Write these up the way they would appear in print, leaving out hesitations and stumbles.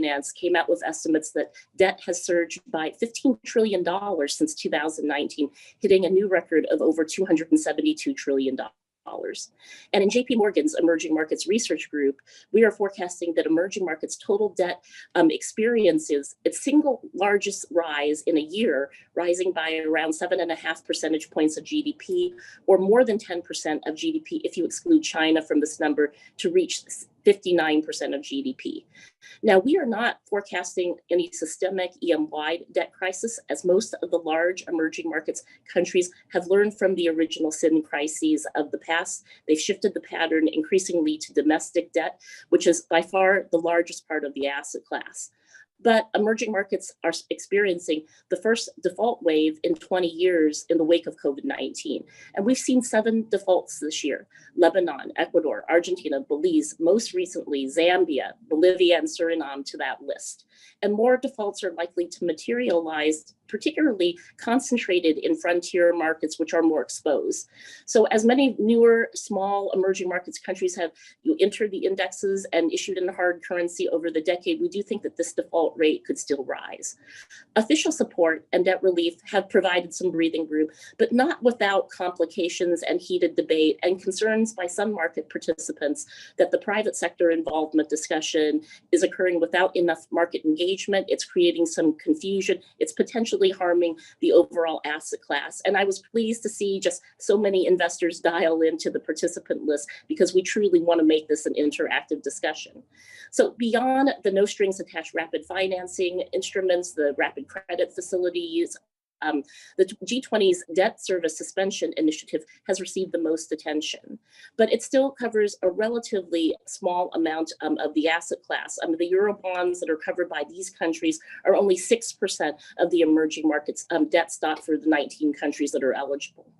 Finance came out with estimates that debt has surged by $15 trillion since 2019, hitting a new record of over $272 trillion. And in JP Morgan's Emerging Markets Research Group, we are forecasting that emerging markets total debt experiences its single largest rise in a year, rising by around 7.5 percentage points of GDP, or more than 10% of GDP if you exclude China from this number, to reach 59% of GDP. Now, we are not forecasting any systemic EM-wide debt crisis, as most of the large emerging markets countries have learned from the original sin crises of the past. They've shifted the pattern increasingly to domestic debt, which is by far the largest part of the asset class. But emerging markets are experiencing the first default wave in 20 years in the wake of COVID-19. And we've seen 7 defaults this year: Lebanon, Ecuador, Argentina, Belize, most recently Zambia, Bolivia, and Suriname to that list. And more defaults are likely to materialize, particularly concentrated in frontier markets, which are more exposed. So as many newer, small emerging markets countries have entered the indexes and issued in hard currency over the decade, we do think that this default rate could still rise. Official support and debt relief have provided some breathing room, but not without complications and heated debate and concerns by some market participants that the private sector involvement discussion is occurring without enough market engagement. It's creating some confusion. It's potentially harming the overall asset class. And I was pleased to see just so many investors dial into the participant list, because we truly want to make this an interactive discussion. So beyond the no strings attached rapid financing instruments, the rapid credit facilities, the G20's debt service suspension initiative has received the most attention, but it still covers a relatively small amount of the asset class. The Euro bonds that are covered by these countries are only 6% of the emerging markets debt stock for the 19 countries that are eligible.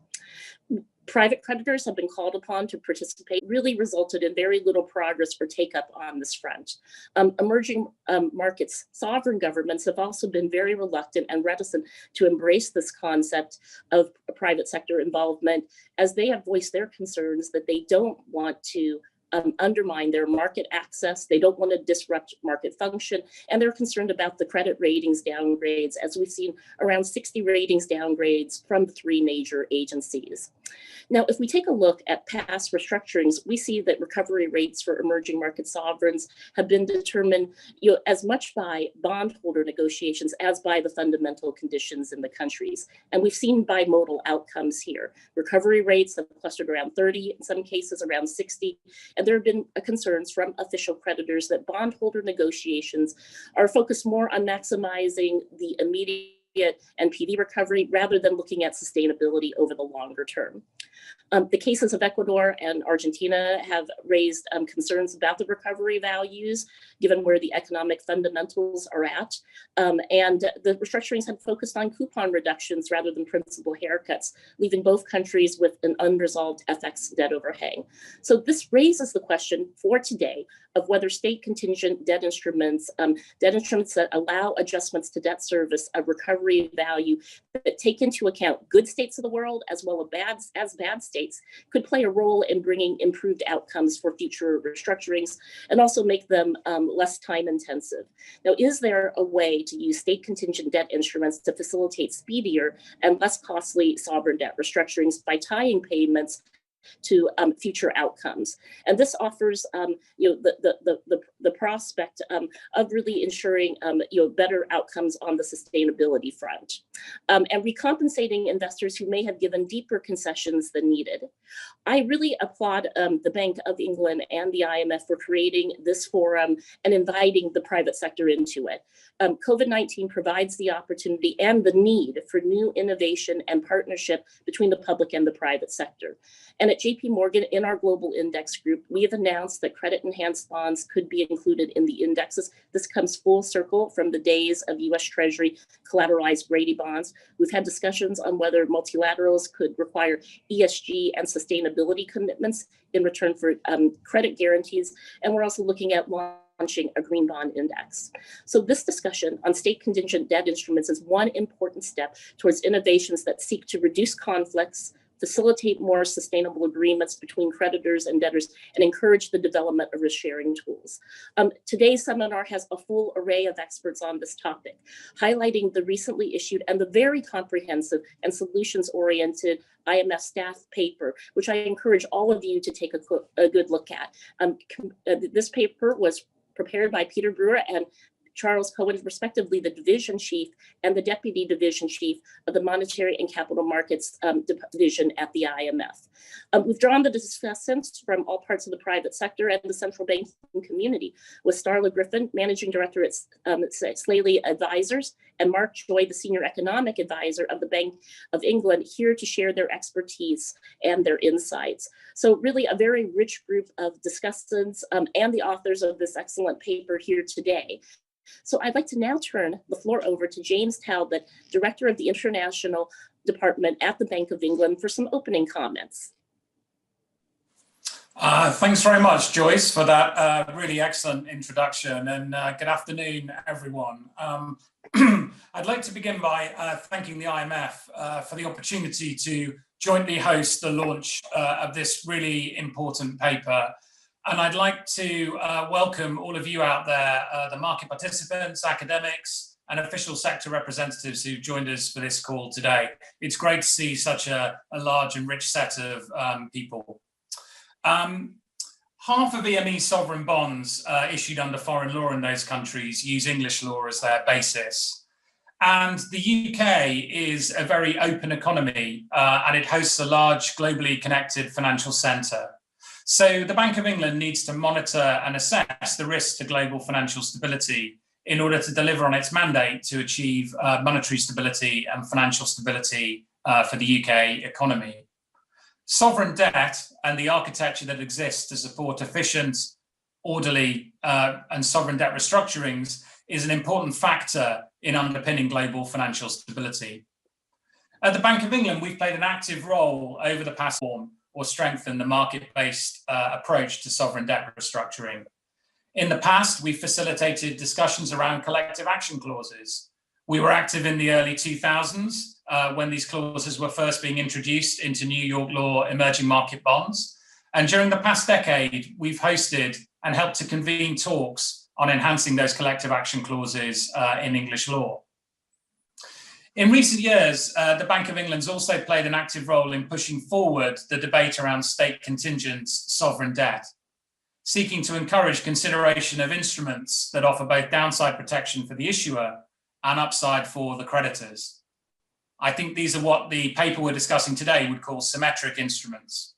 Private creditors have been called upon to participate, really resulted in very little progress or take up on this front. Emerging markets, sovereign governments have also been very reluctant and reticent to embrace this concept of private sector involvement, as they have voiced their concerns that they don't want to undermine their market access. They don't want to disrupt market function, and they're concerned about the credit ratings downgrades, as we've seen around 60 ratings downgrades from the 3 major agencies. Now, if we take a look at past restructurings, we see that recovery rates for emerging market sovereigns have been determined as much by bondholder negotiations as by the fundamental conditions in the countries. And we've seen bimodal outcomes here. Recovery rates have clustered around 30, in some cases around 60. And there have been concerns from official creditors that bondholder negotiations are focused more on maximizing the immediate NPV recovery rather than looking at sustainability over the longer term. The cases of Ecuador and Argentina have raised concerns about the recovery values, given where the economic fundamentals are at. And the restructurings have focused on coupon reductions rather than principal haircuts, leaving both countries with an unresolved FX debt overhang. So this raises the question for today of whether state-contingent debt instruments that allow adjustments to debt service a recovery value that take into account good states of the world as well as bad states could play a role in bringing improved outcomes for future restructurings and also make them less time intensive. Now, is there a way to use state-contingent debt instruments to facilitate speedier and less costly sovereign debt restructurings by tying payments to future outcomes? And this offers the prospect of really ensuring better outcomes on the sustainability front, and recompensating investors who may have given deeper concessions than needed. I really applaud the Bank of England and the IMF for creating this forum and inviting the private sector into it. COVID-19 provides the opportunity and the need for new innovation and partnership between the public and the private sector. And at JP Morgan, in our global index group, we have announced that credit-enhanced bonds could be included in the indexes. This comes full circle from the days of U.S. Treasury collateralized Grady bonds. We've had discussions on whether multilaterals could require ESG and sustainability commitments in return for credit guarantees. And we're also looking at launching a green bond index. So this discussion on state-contingent debt instruments is one important step towards innovations that seek to reduce conflicts, facilitate more sustainable agreements between creditors and debtors, and encourage the development of risk-sharing tools. Today's seminar has a full array of experts on this topic, highlighting the recently issued and the very comprehensive and solutions-oriented IMF Staff Paper, which I encourage all of you to take a good look at. This paper was prepared by Peter Brewer and Charles Cohen, respectively, the division chief and the deputy division chief of the Monetary and Capital Markets Division at the IMF. We've drawn the discussants from all parts of the private sector and the central banking community, with Starla Griffin, managing director at Slaley Advisors, and Mark Joy, the senior economic advisor of the Bank of England, here to share their expertise and their insights. So really a very rich group of discussants and the authors of this excellent paper here today. So I'd like to now turn the floor over to James Talbot, Director of the International Department at the Bank of England, for some opening comments. Thanks very much, Joyce, for that really excellent introduction, and good afternoon, everyone. I'd like to begin by thanking the IMF for the opportunity to jointly host the launch of this really important paper. And I'd like to welcome all of you out there, the market participants, academics, and official sector representatives who joined us for this call today. It's great to see such a large and rich set of people. Half of EME sovereign bonds issued under foreign law in those countries use English law as their basis. And the UK is a very open economy, and it hosts a large, globally connected financial centre. So the Bank of England needs to monitor and assess the risks to global financial stability in order to deliver on its mandate to achieve monetary stability and financial stability for the UK economy. Sovereign debt and the architecture that exists to support efficient, orderly and sovereign debt restructurings is an important factor in underpinning global financial stability. At the Bank of England, we've played an active role over the past form or strengthen the market-based approach to sovereign debt restructuring. In the past, we facilitated discussions around collective action clauses. We were active in the early 2000s when these clauses were first being introduced into New York law emerging market bonds. And during the past decade, we've hosted and helped to convene talks on enhancing those collective action clauses in English law. In recent years, the Bank of England's also played an active role in pushing forward the debate around state-contingent sovereign debt, seeking to encourage consideration of instruments that offer both downside protection for the issuer and upside for the creditors. I think these are what the paper we're discussing today would call symmetric instruments.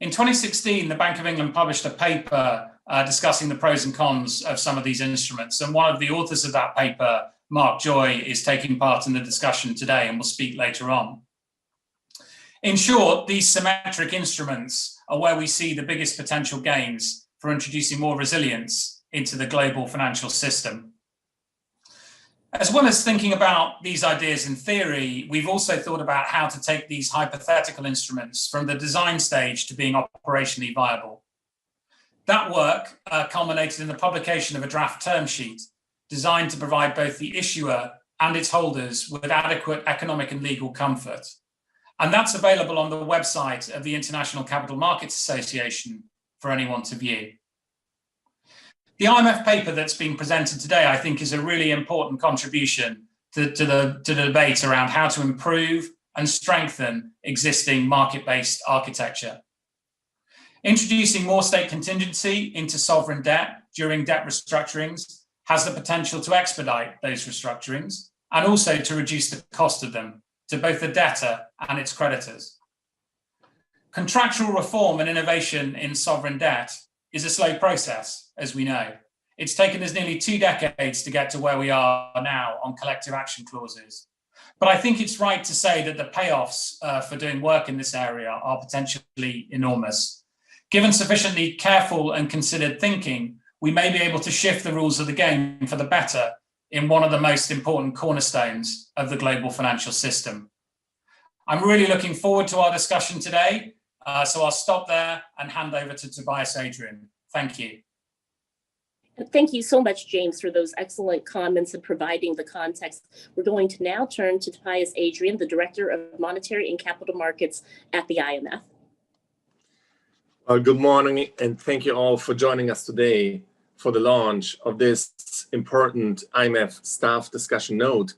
In 2016, the Bank of England published a paper discussing the pros and cons of some of these instruments, and one of the authors of that paper, Mark Joy, is taking part in the discussion today and will speak later on. In short, these symmetric instruments are where we see the biggest potential gains for introducing more resilience into the global financial system. As well as thinking about these ideas in theory, we've also thought about how to take these hypothetical instruments from the design stage to being operationally viable. That work culminated in the publication of a draft term sheet designed to provide both the issuer and its holders with adequate economic and legal comfort. And that's available on the website of the International Capital Markets Association for anyone to view. The IMF paper that's being presented today, I think, is a really important contribution to the debate around how to improve and strengthen existing market-based architecture. Introducing more state contingency into sovereign debt during debt restructurings has the potential to expedite those restructurings and also to reduce the cost of them to both the debtor and its creditors. Contractual reform and innovation in sovereign debt is a slow process, as we know. It's taken us nearly 2 decades to get to where we are now on collective action clauses. But I think it's right to say that the payoffs for doing work in this area are potentially enormous. Given sufficiently careful and considered thinking, we may be able to shift the rules of the game for the better in one of the most important cornerstones of the global financial system. I'm really looking forward to our discussion today, so I'll stop there and hand over to Tobias Adrian. Thank you. Thank you so much, James, for those excellent comments and providing the context. We're going to now turn to Tobias Adrian, the Director of Monetary and Capital Markets at the IMF. Well, good morning, and thank you all for joining us today for the launch of this important IMF staff discussion note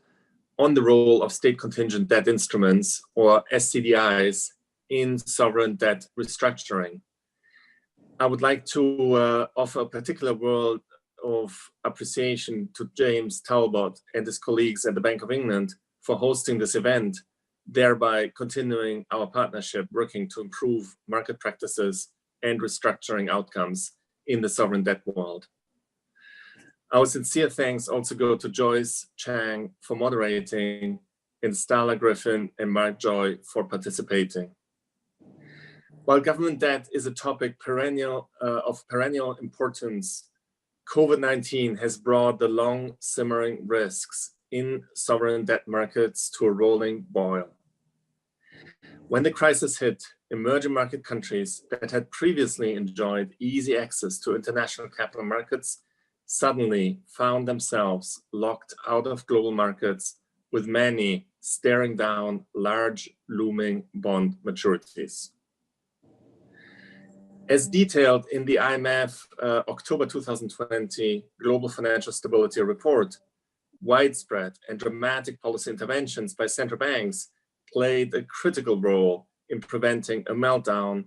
on the role of state-contingent debt instruments, or SCDIs, in sovereign debt restructuring. I would like to offer a particular word of appreciation to James Talbot and his colleagues at the Bank of England for hosting this event, thereby continuing our partnership working to improve market practices and restructuring outcomes in the sovereign debt world. Our sincere thanks also go to Joyce Chang for moderating, and Starla Griffin and Mark Joy for participating. While government debt is a topic of perennial importance, COVID-19 has brought the long simmering risks in sovereign debt markets to a rolling boil. When the crisis hit, emerging market countries that had previously enjoyed easy access to international capital markets suddenly found themselves locked out of global markets, with many staring down large looming bond maturities. As detailed in the IMF October 2020 Global Financial Stability Report, widespread and dramatic policy interventions by central banks played a critical role in preventing a meltdown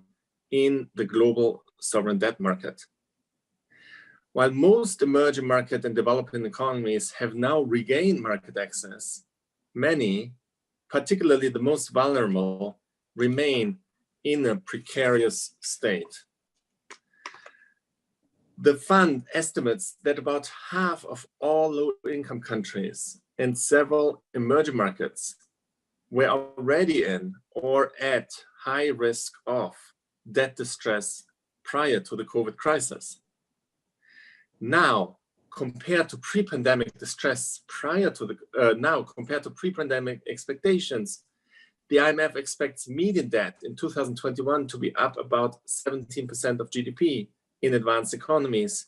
in the global sovereign debt market. While most emerging market and developing economies have now regained market access, many, particularly the most vulnerable, remain in a precarious state. The fund estimates that about half of all low-income countries and several emerging markets were already in or at high risk of debt distress prior to the COVID crisis. Now, compared to pre-pandemic distress compared to pre-pandemic expectations, the IMF expects median debt in 2021 to be up about 17% of GDP in advanced economies,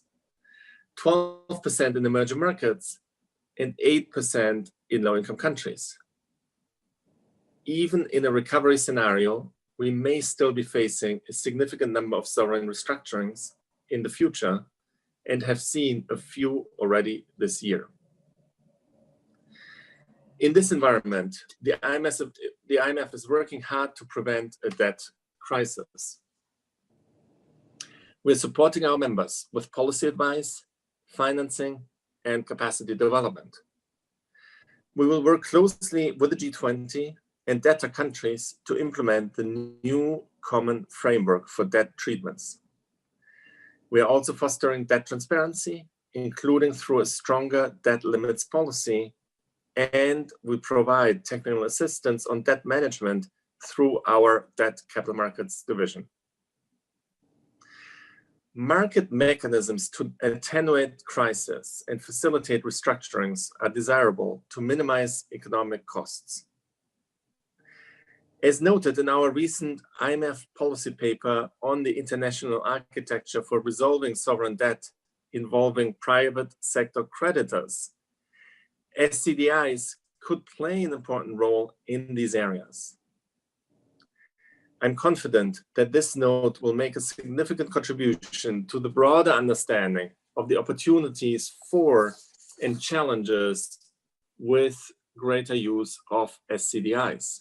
12% in emerging markets, and 8% in low-income countries. Even in a recovery scenario, we may still be facing a significant number of sovereign restructurings in the future, and have seen a few already this year. In this environment, the IMF is working hard to prevent a debt crisis. We're supporting our members with policy advice, financing, and capacity development. We will work closely with the G20 and debtor countries to implement the new common framework for debt treatments. We are also fostering debt transparency, including through a stronger debt limits policy, and we provide technical assistance on debt management through our debt capital markets division. Market mechanisms to attenuate crisis and facilitate restructurings are desirable to minimize economic costs. As noted in our recent IMF policy paper on the international architecture for resolving sovereign debt involving private sector creditors, SCDIs could play an important role in these areas. I'm confident that this note will make a significant contribution to the broader understanding of the opportunities for and challenges with greater use of SCDIs.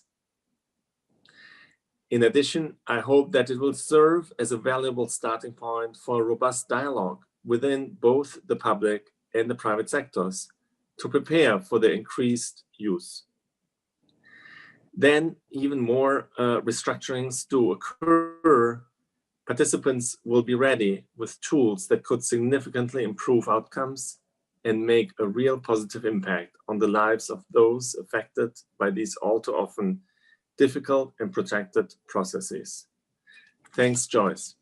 In addition, I hope that it will serve as a valuable starting point for a robust dialogue within both the public and the private sectors to prepare for the increased use. Then, even more restructurings do occur, participants will be ready with tools that could significantly improve outcomes and make a real positive impact on the lives of those affected by these all too often difficult and protracted processes. Thanks, Joyce.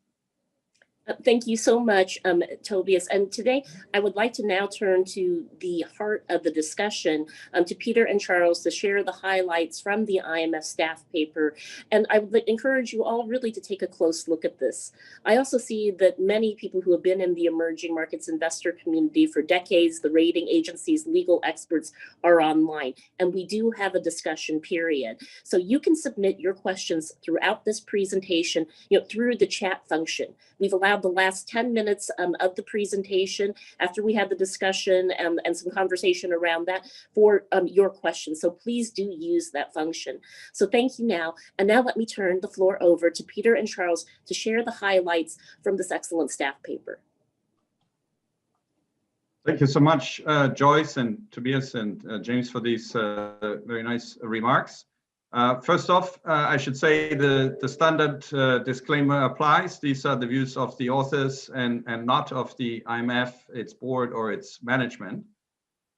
Thank you so much, Tobias. And today, I would like to now turn to the heart of the discussion, to Peter and Charles to share the highlights from the IMF staff paper. And I would encourage you all really to take a close look at this. I also see that many people who have been in the emerging markets investor community for decades, the rating agencies, legal experts are online. And we do have a discussion period. So you can submit your questions throughout this presentation, through the chat function. We've allowed the last 10 minutes of the presentation after we had the discussion and some conversation around that for your questions. So please do use that function. So thank you now. And now let me turn the floor over to Peter and Charles to share the highlights from this excellent staff paper. Thank you so much, Joyce and Tobias and James, for these very nice remarks. First off, I should say the standard disclaimer applies. These are the views of the authors and not of the IMF, its board, or its management.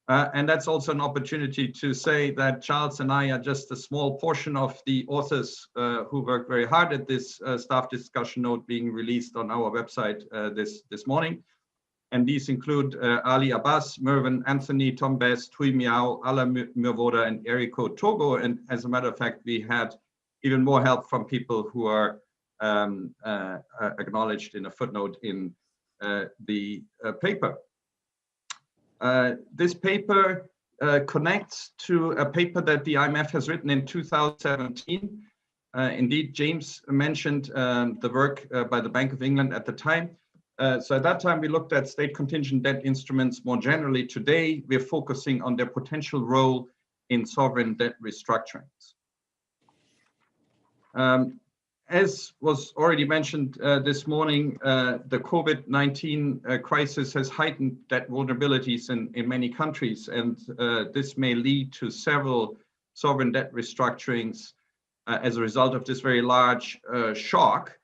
And that's also an opportunity to say that Charles and I are just a small portion of the authors who worked very hard at this staff discussion note being released on our website this morning. And these include Ali Abbas, Mervyn Anthony, Tom Best, Hui Miao, Ala Mirvoda, and Eriko Togo. And as a matter of fact, we had even more help from people who are acknowledged in a footnote in the paper. This paper connects to a paper that the IMF has written in 2017. Indeed, James mentioned the work by the Bank of England at the time. So at that time, we looked at state-contingent debt instruments more generally. Today, we're focusing on their potential role in sovereign debt restructurings. As was already mentioned this morning, the COVID-19 crisis has heightened debt vulnerabilities in many countries, and this may lead to several sovereign debt restructurings as a result of this very large shock.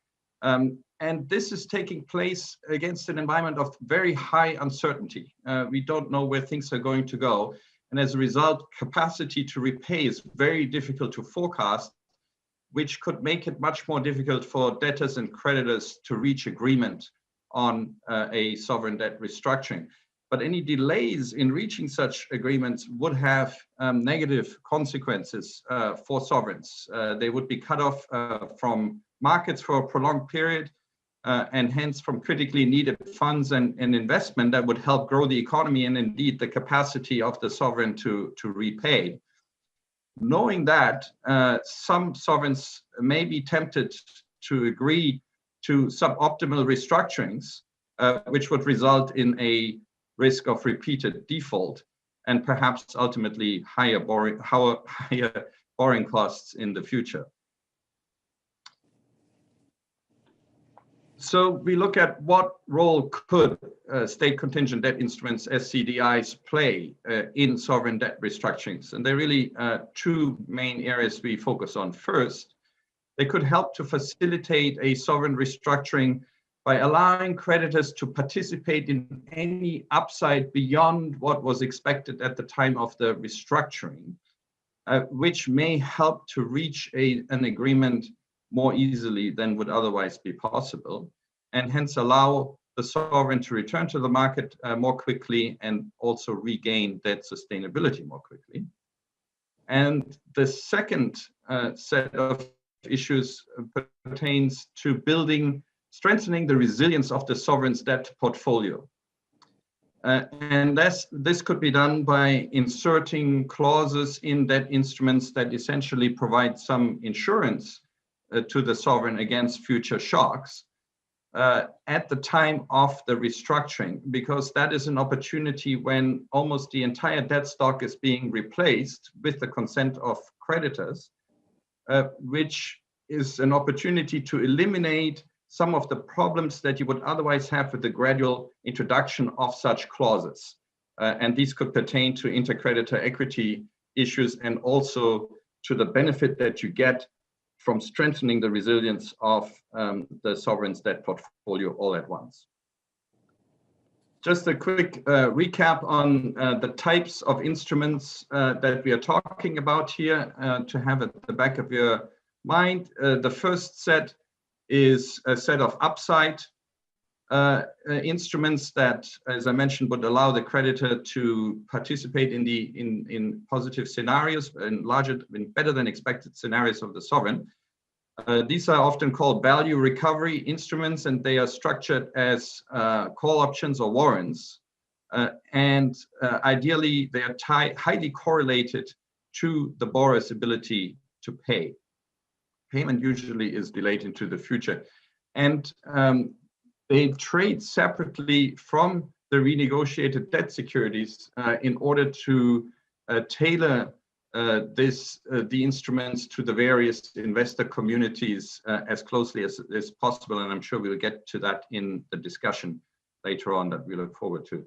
And this is taking place against an environment of very high uncertainty. We don't know where things are going to go. And as a result, capacity to repay is very difficult to forecast, which could make it much more difficult for debtors and creditors to reach agreement on a sovereign debt restructuring. But any delays in reaching such agreements would have negative consequences for sovereigns. They would be cut off from markets for a prolonged period, and hence from critically needed funds and investment that would help grow the economy and indeed the capacity of the sovereign to repay. Knowing that, some sovereigns may be tempted to agree to suboptimal restructurings, which would result in a risk of repeated default and perhaps ultimately higher borrowing costs in the future. So we look at what role could state-contingent debt instruments, SCDIs, play in sovereign debt restructurings. And there are really two main areas we focus on. First, they could help to facilitate a sovereign restructuring by allowing creditors to participate in any upside beyond what was expected at the time of the restructuring, which may help to reach an agreement more easily than would otherwise be possible, and hence allow the sovereign to return to the market more quickly and also regain debt sustainability more quickly. And the second set of issues pertains to strengthening the resilience of the sovereign's debt portfolio. And this could be done by inserting clauses in debt instruments that essentially provide some insurance to the sovereign against future shocks at the time of the restructuring, because that is an opportunity when almost the entire debt stock is being replaced with the consent of creditors, which is an opportunity to eliminate some of the problems that you would otherwise have with the gradual introduction of such clauses. And these could pertain to intercreditor equity issues and also to the benefit that you get from strengthening the resilience of the sovereign's debt portfolio all at once. Just a quick recap on the types of instruments that we are talking about here to have at the back of your mind. The first set is a set of upside instruments that, as I mentioned, would allow the creditor to participate in positive scenarios and better than expected scenarios of the sovereign. These are often called value recovery instruments, and they are structured as call options or warrants. Ideally, they are highly correlated to the borrower's ability to pay. Payment usually is delayed into the future. And they trade separately from the renegotiated debt securities in order to tailor the instruments to the various investor communities as closely as possible. And I'm sure we'll get to that in the discussion later on that we look forward to.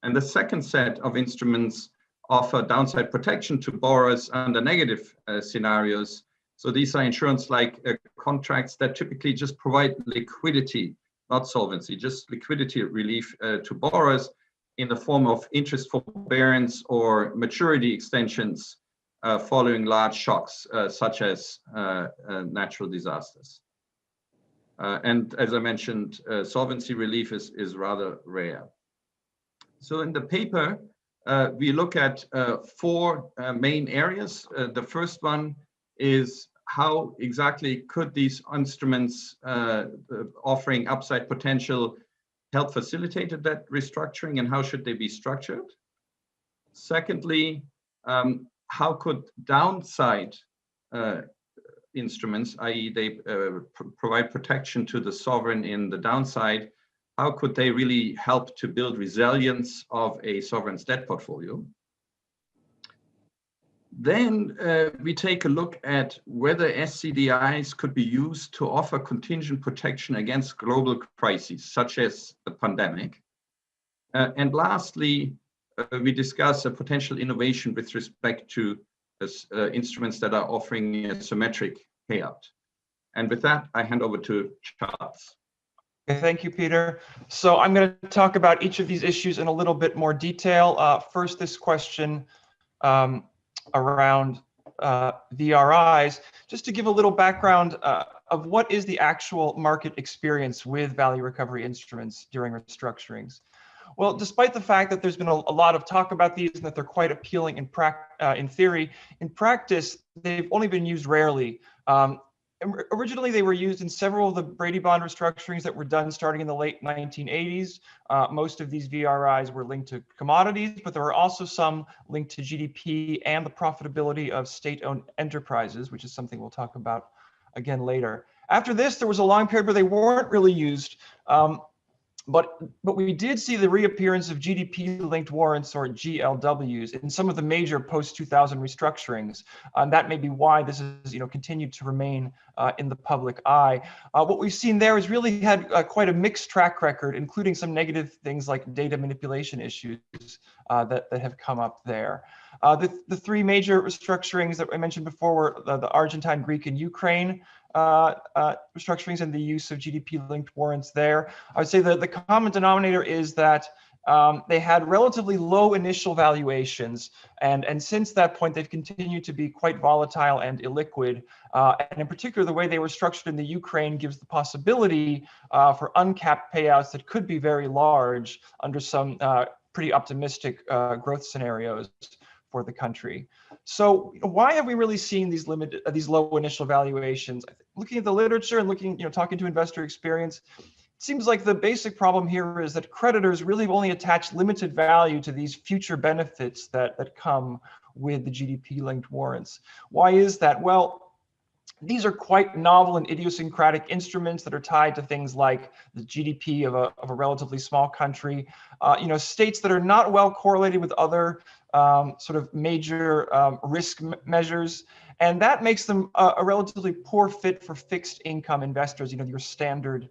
And the second set of instruments offer downside protection to borrowers under negative scenarios. So these are insurance-like contracts that typically just provide liquidity, not solvency, just liquidity relief to borrowers in the form of interest forbearance or maturity extensions following large shocks, such as natural disasters. And as I mentioned, solvency relief is rather rare. So in the paper, we look at four main areas. The first one is how exactly could these instruments offering upside potential help facilitate that restructuring, and how should they be structured? Secondly, how could downside instruments, i.e. they provide protection to the sovereign in the downside, how could they really help to build resilience of a sovereign's debt portfolio? Then we take a look at whether SCDIs could be used to offer contingent protection against global crises, such as the pandemic. And lastly, we discuss a potential innovation with respect to instruments that are offering a symmetric payout. And with that, I hand over to Charles. Okay, thank you, Peter. So I'm going to talk about each of these issues in a little bit more detail. First, this question around VRIs, just to give a little background of what is the actual market experience with value recovery instruments during restructurings. Well, despite the fact that there's been a lot of talk about these and that they're quite appealing in theory, in practice, they've only been used rarely. Originally, they were used in several of the Brady bond restructurings that were done starting in the late 1980s. Most of these VRIs were linked to commodities, but there were also some linked to GDP and the profitability of state-owned enterprises, which is something we'll talk about again later. After this, there was a long period where they weren't really used. But we did see the reappearance of GDP-linked warrants, or GLWs, in some of the major post-2000 restructurings. And that may be why this is, continued to remain in the public eye. What we've seen there is really had quite a mixed track record, including some negative things like data manipulation issues that have come up there. The three major restructurings that I mentioned before were the Argentine, Greek, and Ukraine restructurings and the use of GDP-linked warrants there. I would say that the common denominator is that they had relatively low initial valuations, and since that point, they've continued to be quite volatile and illiquid. And in particular, the way they were structured in the Ukraine gives the possibility for uncapped payouts that could be very large under some pretty optimistic growth scenarios for the country. So why have we really seen these low initial valuations? Looking at the literature and talking to investor experience, it seems like the basic problem here is that creditors really only attach limited value to these future benefits that come with the GDP-linked warrants. Why is that? Well, these are quite novel and idiosyncratic instruments that are tied to things like the GDP of a relatively small country, states that are not well correlated with other sort of major risk measures. And that makes them a relatively poor fit for fixed income investors, your standard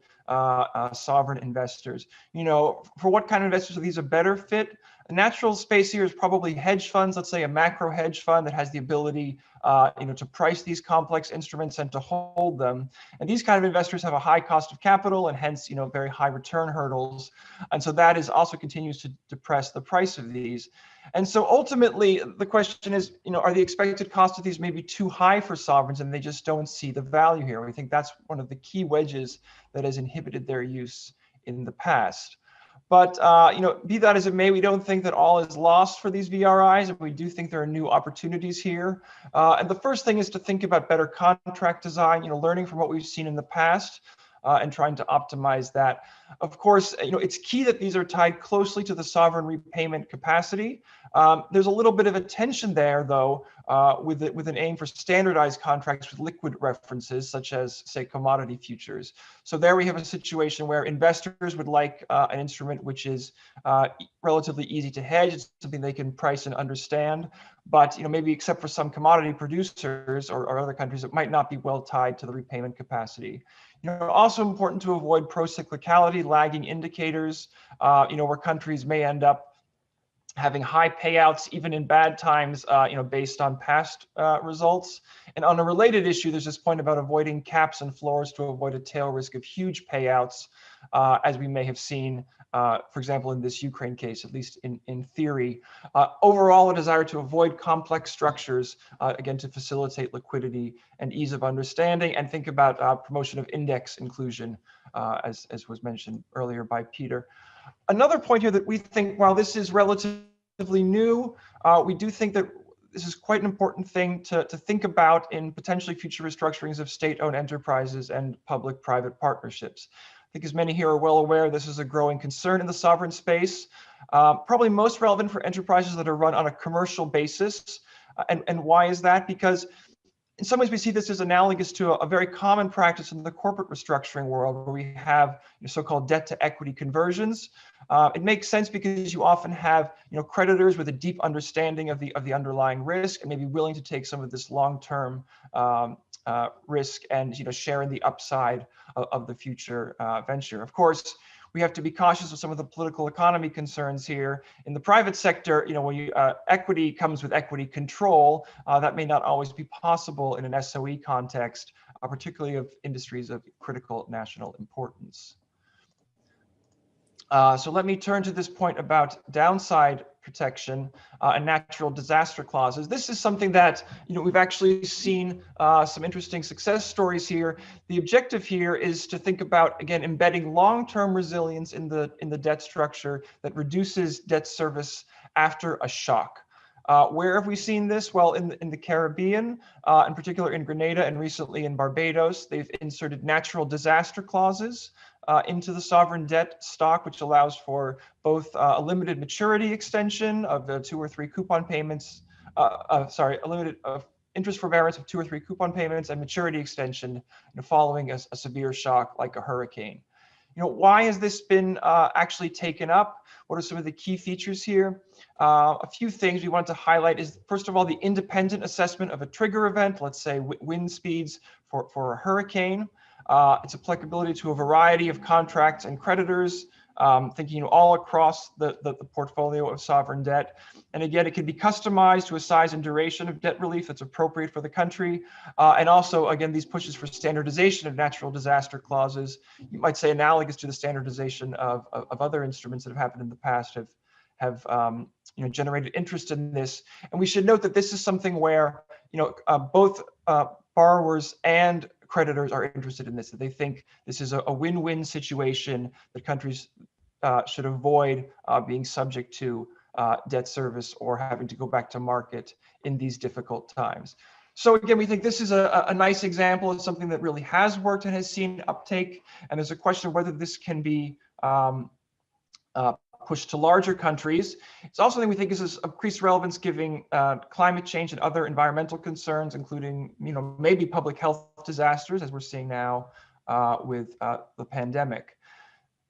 sovereign investors. For what kind of investors are these a better fit? A natural space here is probably hedge funds, let's say a macro hedge fund that has the ability to price these complex instruments and to hold them. And these kind of investors have a high cost of capital and hence, very high return hurdles. And so that is also continues to depress the price of these. And so ultimately, the question is, are the expected costs of these maybe too high for sovereigns and they just don't see the value here? We think that's one of the key wedges that has inhibited their use in the past. But be that as it may, we don't think that all is lost for these VRIs, and we do think there are new opportunities here. And the first thing is to think about better contract design, learning from what we've seen in the past, and trying to optimize that. Of course, it's key that these are tied closely to the sovereign repayment capacity. There's a little bit of a tension there, though, with an aim for standardized contracts with liquid references, such as, say, commodity futures. So there we have a situation where investors would like an instrument which is relatively easy to hedge. It's something they can price and understand. But maybe except for some commodity producers or other countries, it might not be well tied to the repayment capacity. Also important to avoid pro-cyclicality, lagging indicators, where countries may end up having high payouts even in bad times, based on past results. And on a related issue, there's this point about avoiding caps and floors to avoid a tail risk of huge payouts, as we may have seen, for example, in this Ukraine case, at least in theory. Overall, a desire to avoid complex structures, again, to facilitate liquidity and ease of understanding, and think about promotion of index inclusion, as was mentioned earlier by Peter. Another point here that we think, while this is relatively new, we do think that this is quite an important thing to think about in potentially future restructurings of state-owned enterprises and public-private partnerships. I think as many here are well aware, this is a growing concern in the sovereign space, probably most relevant for enterprises that are run on a commercial basis. And why is that? Because in some ways, we see this as analogous to a very common practice in the corporate restructuring world, where we have so-called debt-to-equity conversions. It makes sense because you often have creditors with a deep understanding of the underlying risk and maybe willing to take some of this long-term risk and share in the upside of the future venture. Of course, we have to be cautious of some of the political economy concerns here. In the private sector, when equity comes with equity control, that may not always be possible in an SOE context, particularly of industries of critical national importance. So let me turn to this point about downside protection and natural disaster clauses. This is something that we've actually seen some interesting success stories here. The objective here is to think about, again, embedding long-term resilience in the debt structure that reduces debt service after a shock. Where have we seen this? Well, in the Caribbean, in particular in Grenada and recently in Barbados, they've inserted natural disaster clauses into the sovereign debt stock, which allows for both a limited maturity extension of the 2 or 3 coupon payments, a limited interest forbearance of 2 or 3 coupon payments and maturity extension following a severe shock like a hurricane. Why has this been actually taken up? What are some of the key features here? A few things we want to highlight is, first of all, the independent assessment of a trigger event, let's say wind speeds for a hurricane. Its applicability to a variety of contracts and creditors, thinking all across the portfolio of sovereign debt. And again, it can be customized to a size and duration of debt relief that's appropriate for the country. And also, again, these pushes for standardization of natural disaster clauses, you might say analogous to the standardization of other instruments that have happened in the past, have generated interest in this. And we should note that this is something where both borrowers and creditors are interested in this, that they think this is a win-win situation that countries should avoid being subject to debt service or having to go back to market in these difficult times. So again, we think this is a nice example of something that really has worked and has seen uptake. And there's a question of whether this can be pushed to larger countries. It's also something we think is of increased relevance given climate change and other environmental concerns, including maybe public health disasters, as we're seeing now with the pandemic.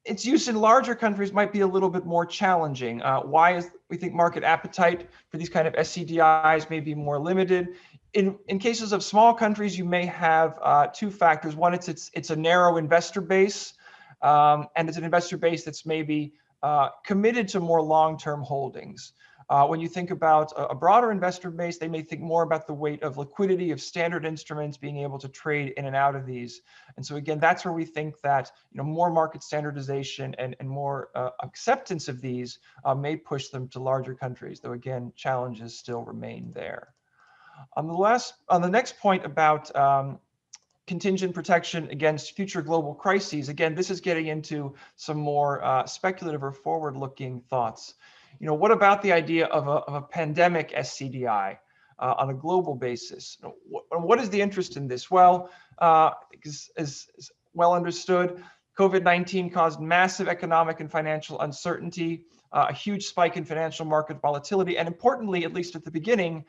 Its use in larger countries might be a little bit more challenging. Why is we think market appetite for these kind of SCDIs may be more limited? In cases of small countries, you may have 2 factors. One, it's a narrow investor base, and it's an investor base that's maybe committed to more long-term holdings. When you think about a broader investor base, they may think more about the weight of liquidity of standard instruments, being able to trade in and out of these. And so again, that's where we think that more market standardization and more acceptance of these may push them to larger countries, though again, challenges still remain there. On the next point about contingent protection against future global crises. Again, this is getting into some more speculative or forward-looking thoughts. You know, what about the idea of a pandemic SCDI on a global basis? You know, what is the interest in this? Well, as well understood, COVID-19 caused massive economic and financial uncertainty, a huge spike in financial market volatility, and importantly, at least at the beginning,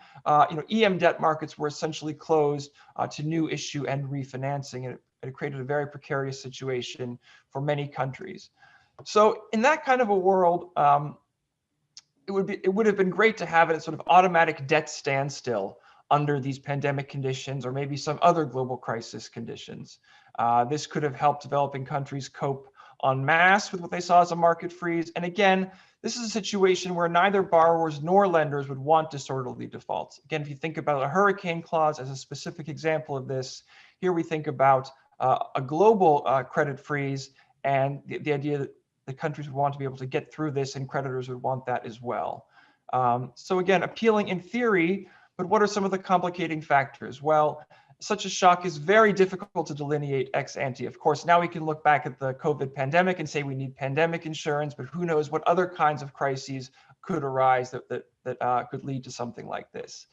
you know, EM debt markets were essentially closed to new issue and refinancing, and it created a very precarious situation for many countries. So in that kind of a world, it would have been great to have a sort of automatic debt standstill under these pandemic conditions, or maybe some other global crisis conditions. This could have helped developing countries cope en masse with what they saw as a market freeze. And again, this is a situation where neither borrowers nor lenders would want disorderly defaults. Again, if you think about a hurricane clause as a specific example of this, here we think about a global credit freeze, and the idea that the countries would want to be able to get through this, and creditors would want that as well. So again, appealing in theory, but what are some of the complicating factors? Well, such a shock is very difficult to delineate ex ante. Of course, now we can look back at the COVID pandemic and say we need pandemic insurance, but who knows what other kinds of crises could arise that could lead to something like this.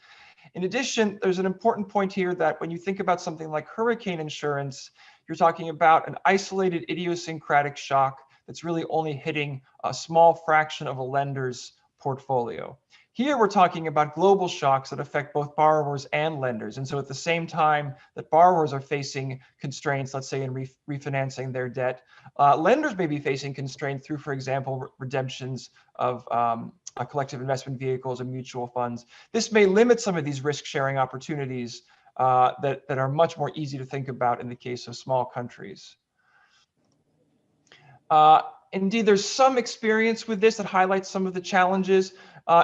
In addition, there's an important point here that when you think about something like hurricane insurance, you're talking about an isolated idiosyncratic shock that's really only hitting a small fraction of a lender's portfolio. Here we're talking about global shocks that affect both borrowers and lenders. And so at the same time that borrowers are facing constraints, let's say in refinancing their debt, lenders may be facing constraints through, for example, redemptions of collective investment vehicles and mutual funds. This may limit some of these risk-sharing opportunities that are much more easy to think about in the case of small countries. Indeed, there's some experience with this that highlights some of the challenges.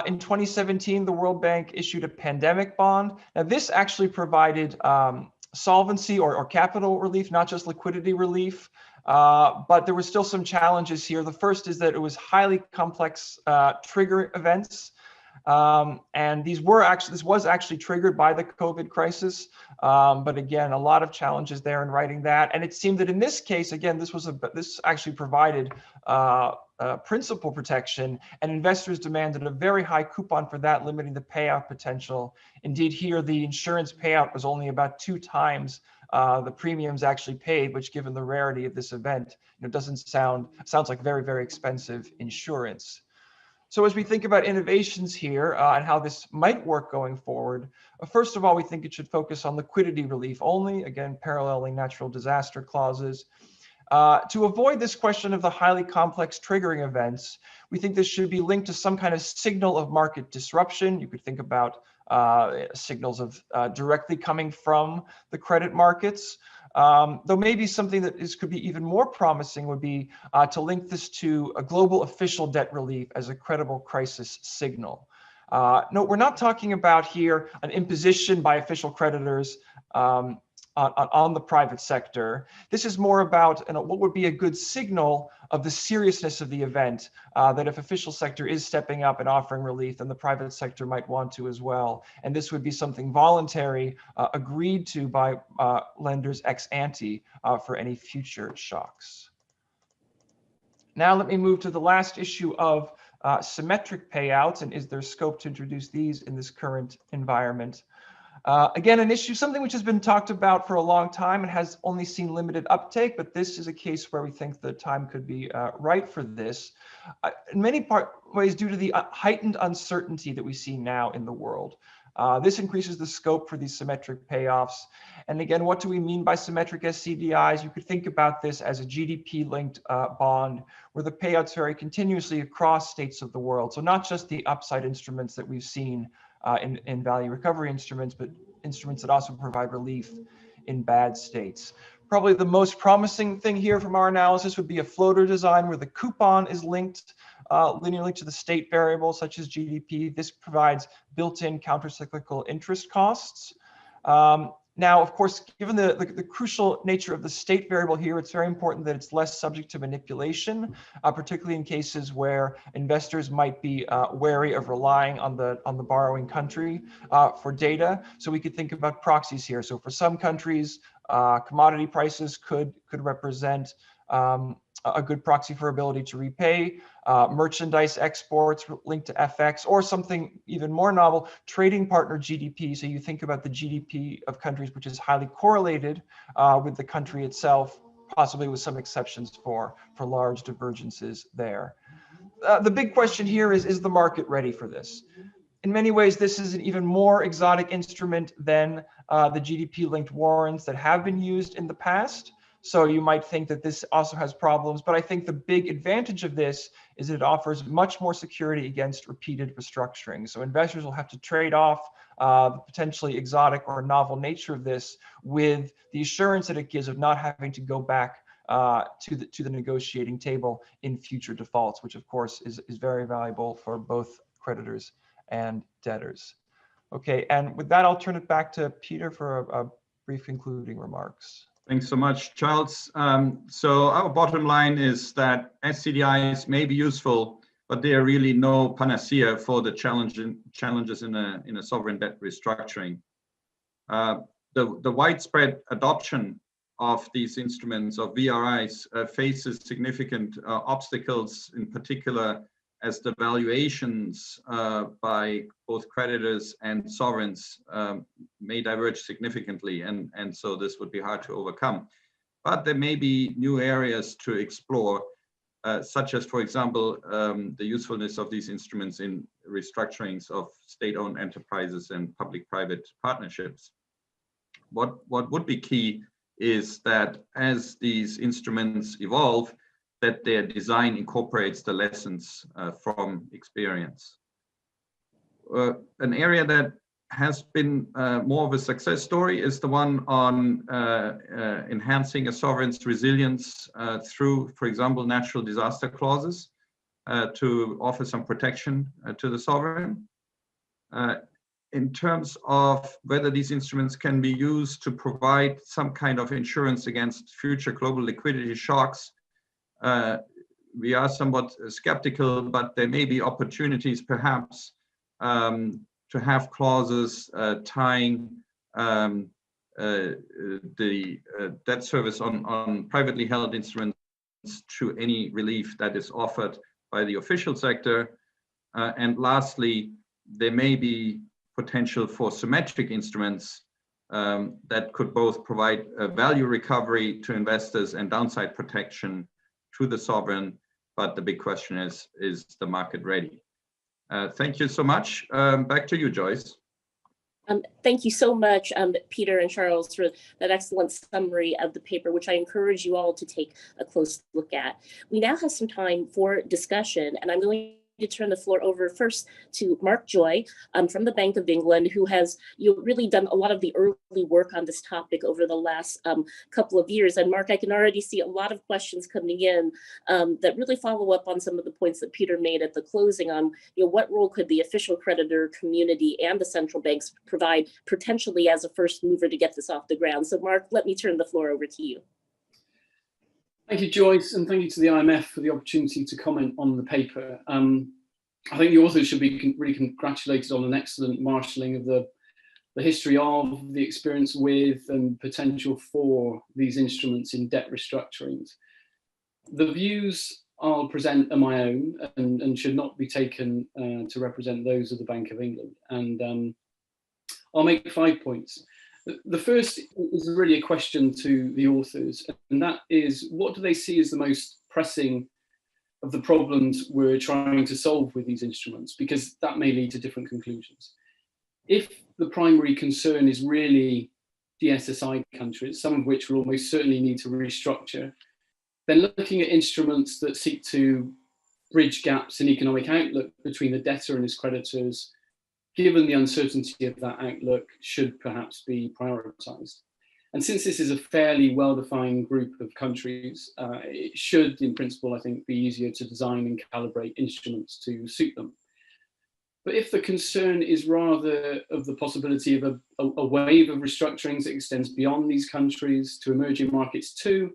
In 2017, the World Bank issued a pandemic bond. Now, this actually provided solvency or capital relief, not just liquidity relief, but there were still some challenges here. The first is that it was highly complex trigger events. And this was actually triggered by the COVID crisis. But again, a lot of challenges there in writing that. And it seemed that in this case, again, this actually provided principal protection, and investors demanded a very high coupon for that, limiting the payout potential. Indeed, here the insurance payout was only about 2 times the premiums actually paid, which, given the rarity of this event, sounds like very, very expensive insurance. So as we think about innovations here and how this might work going forward, first of all, we think it should focus on liquidity relief only, again, paralleling natural disaster clauses. To avoid this question of the highly complex triggering events, we think this should be linked to some kind of signal of market disruption. You could think about signals of directly coming from the credit markets. Though maybe something that could be even more promising would be to link this to a global official debt relief as a credible crisis signal. No, we're not talking about here an imposition by official creditors on the private sector. This is more about what would be a good signal of the seriousness of the event, that if official sector is stepping up and offering relief, then the private sector might want to as well. And this would be something voluntary, agreed to by lenders ex ante for any future shocks. Now let me move to the last issue of symmetric payouts, and is there scope to introduce these in this current environment? Again, an issue, something which has been talked about for a long time and has only seen limited uptake, but this is a case where we think the time could be right for this, in many ways due to the heightened uncertainty that we see now in the world. This increases the scope for these symmetric payoffs. And again, what do we mean by symmetric SCDIs? You could think about this as a GDP-linked bond where the payouts vary continuously across states of the world. So not just the upside instruments that we've seen in value recovery instruments, but instruments that also provide relief in bad states. Probably the most promising thing here from our analysis would be a floater design where the coupon is linked linearly to the state variable, such as GDP. This provides built-in countercyclical interest costs. Now, of course, given the crucial nature of the state variable here, it's very important that it's less subject to manipulation, particularly in cases where investors might be wary of relying on the borrowing country for data. So we could think about proxies here. So for some countries, Commodity prices could represent a good proxy for ability to repay. Merchandise exports linked to FX, or something even more novel, trading partner GDP. So you think about the GDP of countries, which is highly correlated with the country itself, possibly with some exceptions for large divergences there. The big question here is the market ready for this? In many ways, this is an even more exotic instrument than the GDP-linked warrants that have been used in the past. So you might think that this also has problems, but I think the big advantage of this is that it offers much more security against repeated restructuring. So investors will have to trade off the potentially exotic or novel nature of this with the assurance that it gives of not having to go back to the negotiating table in future defaults, which of course is very valuable for both creditors and debtors. Okay, and with that, I'll turn it back to Peter for a brief concluding remarks. Thanks so much, Charles. So our bottom line is that SCDIs may be useful, but they are really no panacea for the challenges in a sovereign debt restructuring. The widespread adoption of these instruments of VRIs faces significant obstacles, in particular as the valuations by both creditors and sovereigns may diverge significantly, and so this would be hard to overcome. But there may be new areas to explore, such as, for example, the usefulness of these instruments in restructurings of state-owned enterprises and public-private partnerships. What would be key is that as these instruments evolve, that their design incorporates the lessons from experience. An area that has been more of a success story is the one on enhancing a sovereign's resilience through, for example, natural disaster clauses to offer some protection to the sovereign. In terms of whether these instruments can be used to provide some kind of insurance against future global liquidity shocks, we are somewhat skeptical, but there may be opportunities perhaps to have clauses tying the debt service on privately held instruments to any relief that is offered by the official sector. And lastly, there may be potential for symmetric instruments that could both provide a value recovery to investors and downside protection to the sovereign, but the big question is the market ready? Thank you so much. Back to you, Joyce. Thank you so much, Peter and Charles, for that excellent summary of the paper, which I encourage you all to take a close look at. We now have some time for discussion, and I'm going to turn the floor over first to Mark Joy from the Bank of England, who has really done a lot of the early work on this topic over the last couple of years. And Mark, I can already see a lot of questions coming in that really follow up on some of the points that Peter made at the closing on what role could the official creditor community and the central banks provide potentially as a first mover to get this off the ground. So Mark, let me turn the floor over to you. Thank you, Joyce, and thank you to the IMF for the opportunity to comment on the paper. I think the authors should be really congratulated on an excellent marshalling of the history of, the experience with, and potential for these instruments in debt restructurings. The views I'll present are my own and should not be taken to represent those of the Bank of England. And I'll make 5 points. The first is really a question to the authors, and that is, what do they see as the most pressing of the problems we're trying to solve with these instruments? Because that may lead to different conclusions. If the primary concern is really DSSI countries, some of which will almost certainly need to restructure, then looking at instruments that seek to bridge gaps in economic outlook between the debtor and his creditors, given the uncertainty of that outlook, should perhaps be prioritized. And since this is a fairly well-defined group of countries, it should, in principle, I think, be easier to design and calibrate instruments to suit them. But if the concern is rather of the possibility of a wave of restructurings that extends beyond these countries to emerging markets too,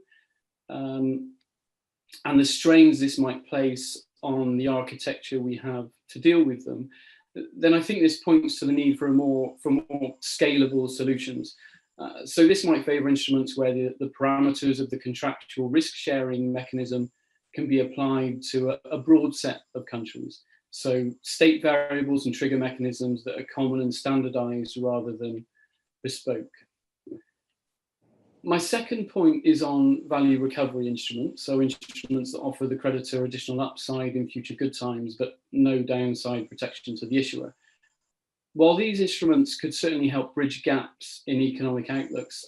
and the strains this might place on the architecture we have to deal with them, then I think this points to the need for more scalable solutions. So this might favour instruments where the parameters of the contractual risk-sharing mechanism can be applied to a broad set of countries. So state variables and trigger mechanisms that are common and standardised rather than bespoke. My second point is on value recovery instruments, so instruments that offer the creditor additional upside in future good times, but no downside protection to the issuer. While these instruments could certainly help bridge gaps in economic outlooks,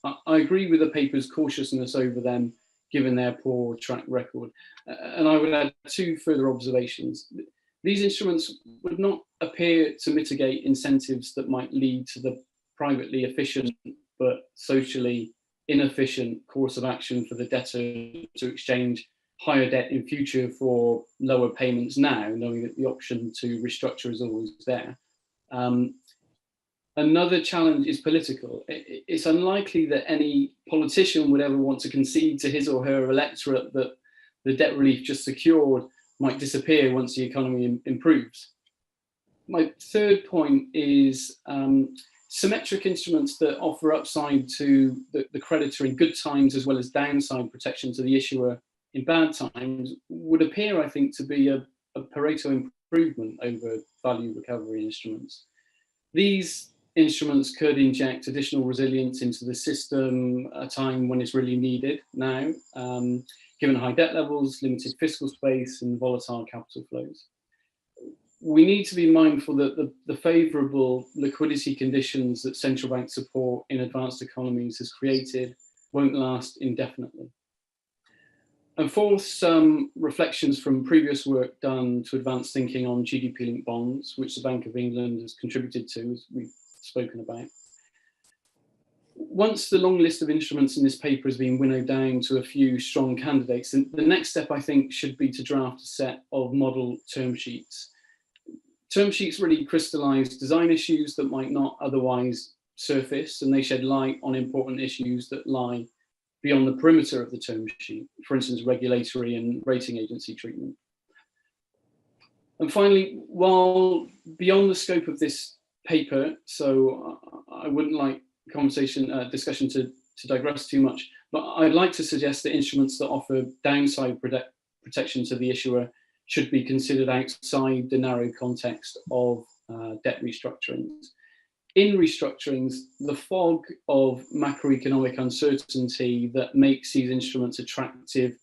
I agree with the paper's cautiousness over them, given their poor track record. And I would add two further observations. These instruments would not appear to mitigate incentives that might lead to the privately efficient but socially inefficient course of action for the debtor to exchange higher debt in future for lower payments now, knowing that the option to restructure is always there. Another challenge is political. It's unlikely that any politician would ever want to concede to his or her electorate that the debt relief just secured might disappear once the economy improves. My third point is symmetric instruments that offer upside to the creditor in good times as well as downside protection to the issuer in bad times would appear, I think, to be a Pareto improvement over value recovery instruments. These instruments could inject additional resilience into the system at a time when it's really needed now, given high debt levels, limited fiscal space, and volatile capital flows. We need to be mindful that the favourable liquidity conditions that central bank support in advanced economies has created won't last indefinitely. And fourth, some reflections from previous work done to advance thinking on GDP-linked bonds, which the Bank of England has contributed to, as we've spoken about. Once the long list of instruments in this paper has been winnowed down to a few strong candidates, the next step, I think, should be to draft a set of model term sheets. Term sheets really crystallise design issues that might not otherwise surface, and they shed light on important issues that lie beyond the perimeter of the term sheet, for instance, regulatory and rating agency treatment. And finally, while beyond the scope of this paper, so I wouldn't like discussion to digress too much, but I'd like to suggest that instruments that offer downside protection to the issuer should be considered outside the narrow context of debt restructurings. In restructurings, the fog of macroeconomic uncertainty that makes these instruments attractive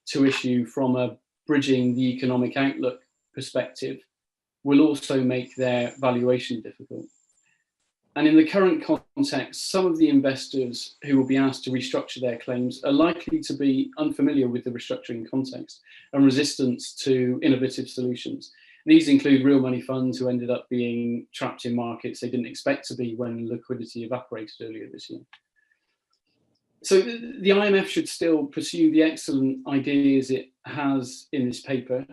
to issue from a bridging the economic outlook perspective will also make their valuation difficult. And in the current context, some of the investors who will be asked to restructure their claims are likely to be unfamiliar with the restructuring context and resistant to innovative solutions. These include real money funds who ended up being trapped in markets they didn't expect to be when liquidity evaporated earlier this year. So the IMF should still pursue the excellent ideas it has in this paper,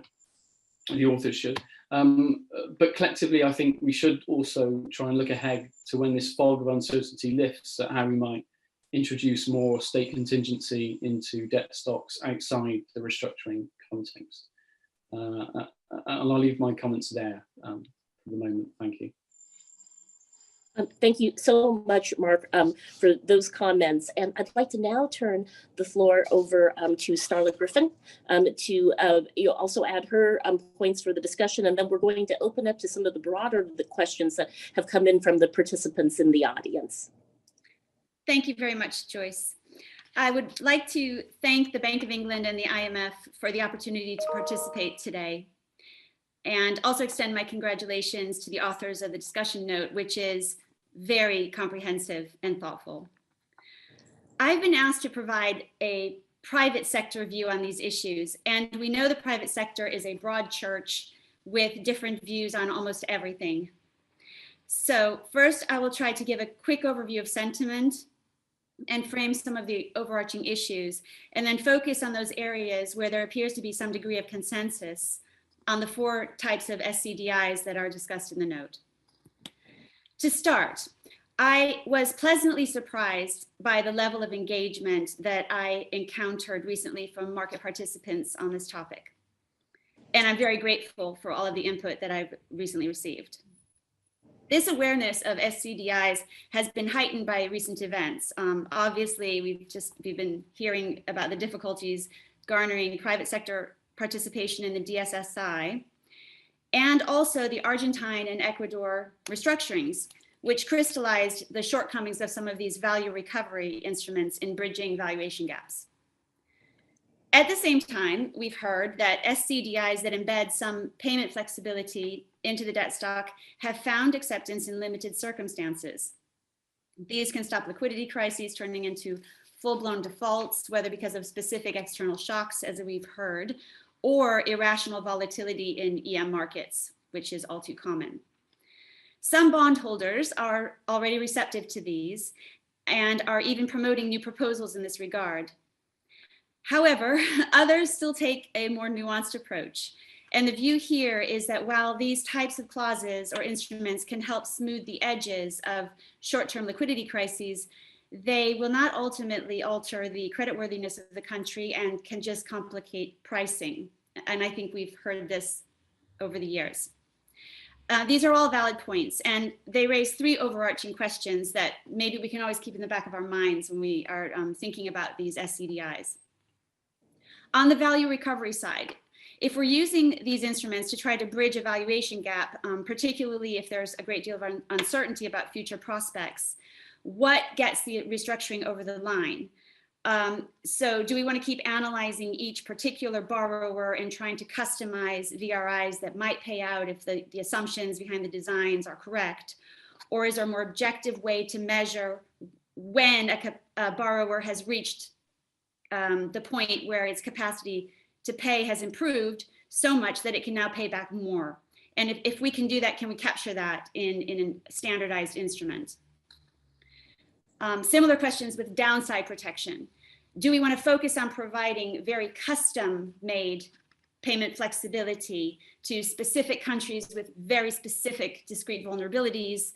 the authors should, but collectively I think we should also try and look ahead to when this fog of uncertainty lifts at how we might introduce more state contingency into debt stocks outside the restructuring context. And I'll leave my comments there for the moment. Thank you. Thank you so much, Mark, for those comments. And I'd like to now turn the floor over to Starla Griffin to also add her points for the discussion. And then we're going to open up to some of the broader questions that have come in from the participants in the audience. Thank you very much, Joyce. I would like to thank the Bank of England and the IMF for the opportunity to participate today, and also extend my congratulations to the authors of the discussion note, which is very comprehensive and thoughtful. I've been asked to provide a private sector view on these issues, and we know the private sector is a broad church with different views on almost everything. So first, I will try to give a quick overview of sentiment and frame some of the overarching issues, and then focus on those areas where there appears to be some degree of consensus on the 4 types of SCDIs that are discussed in the note. To start, I was pleasantly surprised by the level of engagement that I encountered recently from market participants on this topic. And I'm very grateful for all of the input that I've recently received. This awareness of SCDIs has been heightened by recent events. Obviously, we've been hearing about the difficulties garnering private sector participation in the DSSI, and also the Argentine and Ecuador restructurings, which crystallized the shortcomings of some of these value recovery instruments in bridging valuation gaps. At the same time, we've heard that SCDIs that embed some payment flexibility into the debt stock have found acceptance in limited circumstances. These can stop liquidity crises turning into full-blown defaults, whether because of specific external shocks, as we've heard, or irrational volatility in EM markets, which is all too common. Some bondholders are already receptive to these and are even promoting new proposals in this regard. However, others still take a more nuanced approach. And the view here is that while these types of clauses or instruments can help smooth the edges of short-term liquidity crises, they will not ultimately alter the creditworthiness of the country and can just complicate pricing. And I think we've heard this over the years. These are all valid points, and they raise three overarching questions that maybe we can always keep in the back of our minds when we are thinking about these SCDIs. On the value recovery side, if we're using these instruments to try to bridge a valuation gap, particularly if there's a great deal of uncertainty about future prospects, what gets the restructuring over the line? So do we want to keep analyzing each particular borrower and trying to customize VRIs that might pay out if the assumptions behind the designs are correct? Or is there a more objective way to measure when a borrower has reached the point where its capacity to pay has improved so much that it can now pay back more? And if we can do that, can we capture that in a standardized instrument? Similar questions with downside protection. Do we want to focus on providing very custom-made payment flexibility to specific countries with very specific discrete vulnerabilities?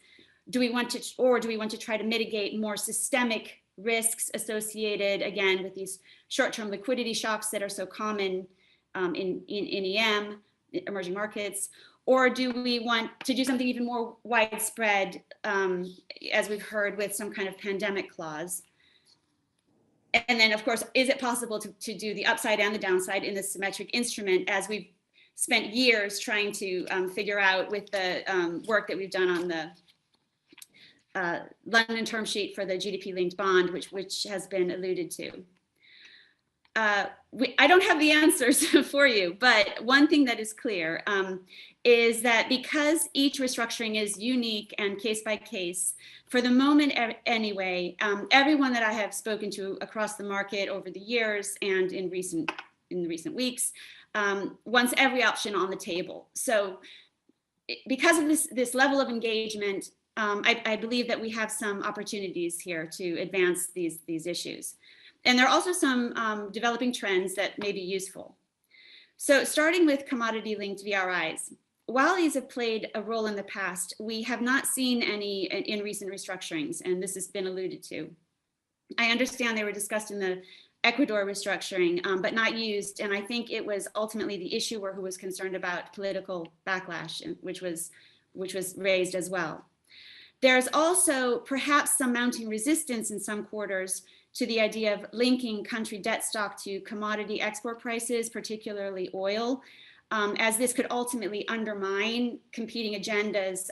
Do we want to try to mitigate more systemic risks associated, again, with these short-term liquidity shocks that are so common in EM, emerging markets? Or do we want to do something even more widespread, as we've heard, with some kind of pandemic clause? And then, of course, is it possible to do the upside and the downside in the symmetric instrument, as we've spent years trying to figure out with the work that we've done on the London term sheet for the GDP-linked bond, which has been alluded to. I don't have the answers for you, but one thing that is clear is that because each restructuring is unique and case by case, for the moment anyway, everyone that I have spoken to across the market over the years and in recent weeks wants every option on the table. So because of this level of engagement, I believe that we have some opportunities here to advance these issues. And there are also some developing trends that may be useful. So starting with commodity-linked VRIs, while these have played a role in the past, we have not seen any in recent restructurings, and this has been alluded to. I understand they were discussed in the Ecuador restructuring, but not used, and I think it was ultimately the issuer who was concerned about political backlash, which was raised as well. There's also perhaps some mounting resistance in some quarters to the idea of linking country debt stock to commodity export prices, particularly oil, as this could ultimately undermine competing agendas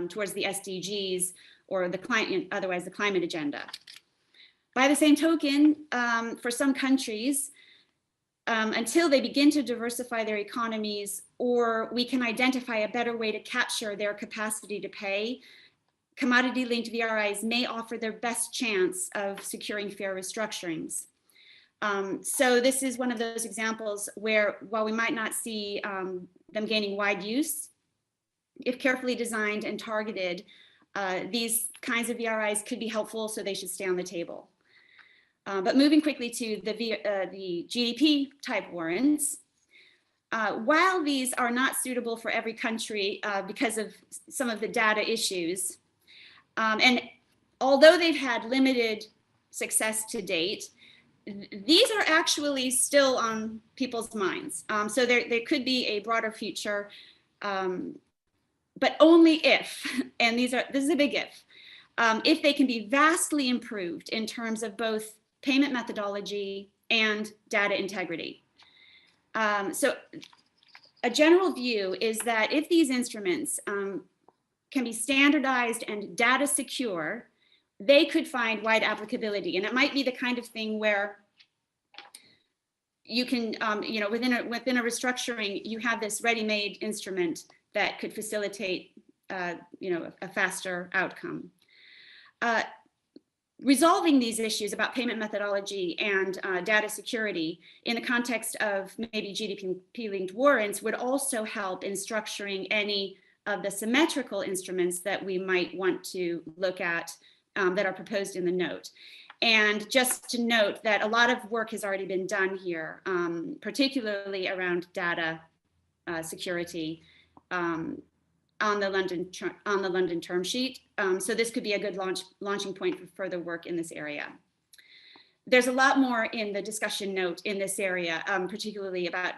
towards the SDGs or otherwise the climate agenda. By the same token, for some countries, until they begin to diversify their economies, or we can identify a better way to capture their capacity to pay, commodity-linked VRIs may offer their best chance of securing fair restructurings. So this is one of those examples where, while we might not see them gaining wide use, if carefully designed and targeted, these kinds of VRIs could be helpful, so they should stay on the table. But moving quickly to the GDP type warrants, while these are not suitable for every country because of some of the data issues, and although they've had limited success to date, these are actually still on people's minds. So there could be a broader future, but but only if, and this is a big if they can be vastly improved in terms of both payment methodology and data integrity. So a general view is that if these instruments can be standardized and data secure, they could find wide applicability. And it might be the kind of thing where you can, within a restructuring, you have this ready-made instrument that could facilitate, a faster outcome. Resolving these issues about payment methodology and data security in the context of maybe GDP-linked warrants would also help in structuring any of the symmetrical instruments that we might want to look at that are proposed in the note. And just to note that a lot of work has already been done here, particularly around data security on the London term sheet. So this could be a good launching point for further work in this area. There's a lot more in the discussion note in this area, particularly about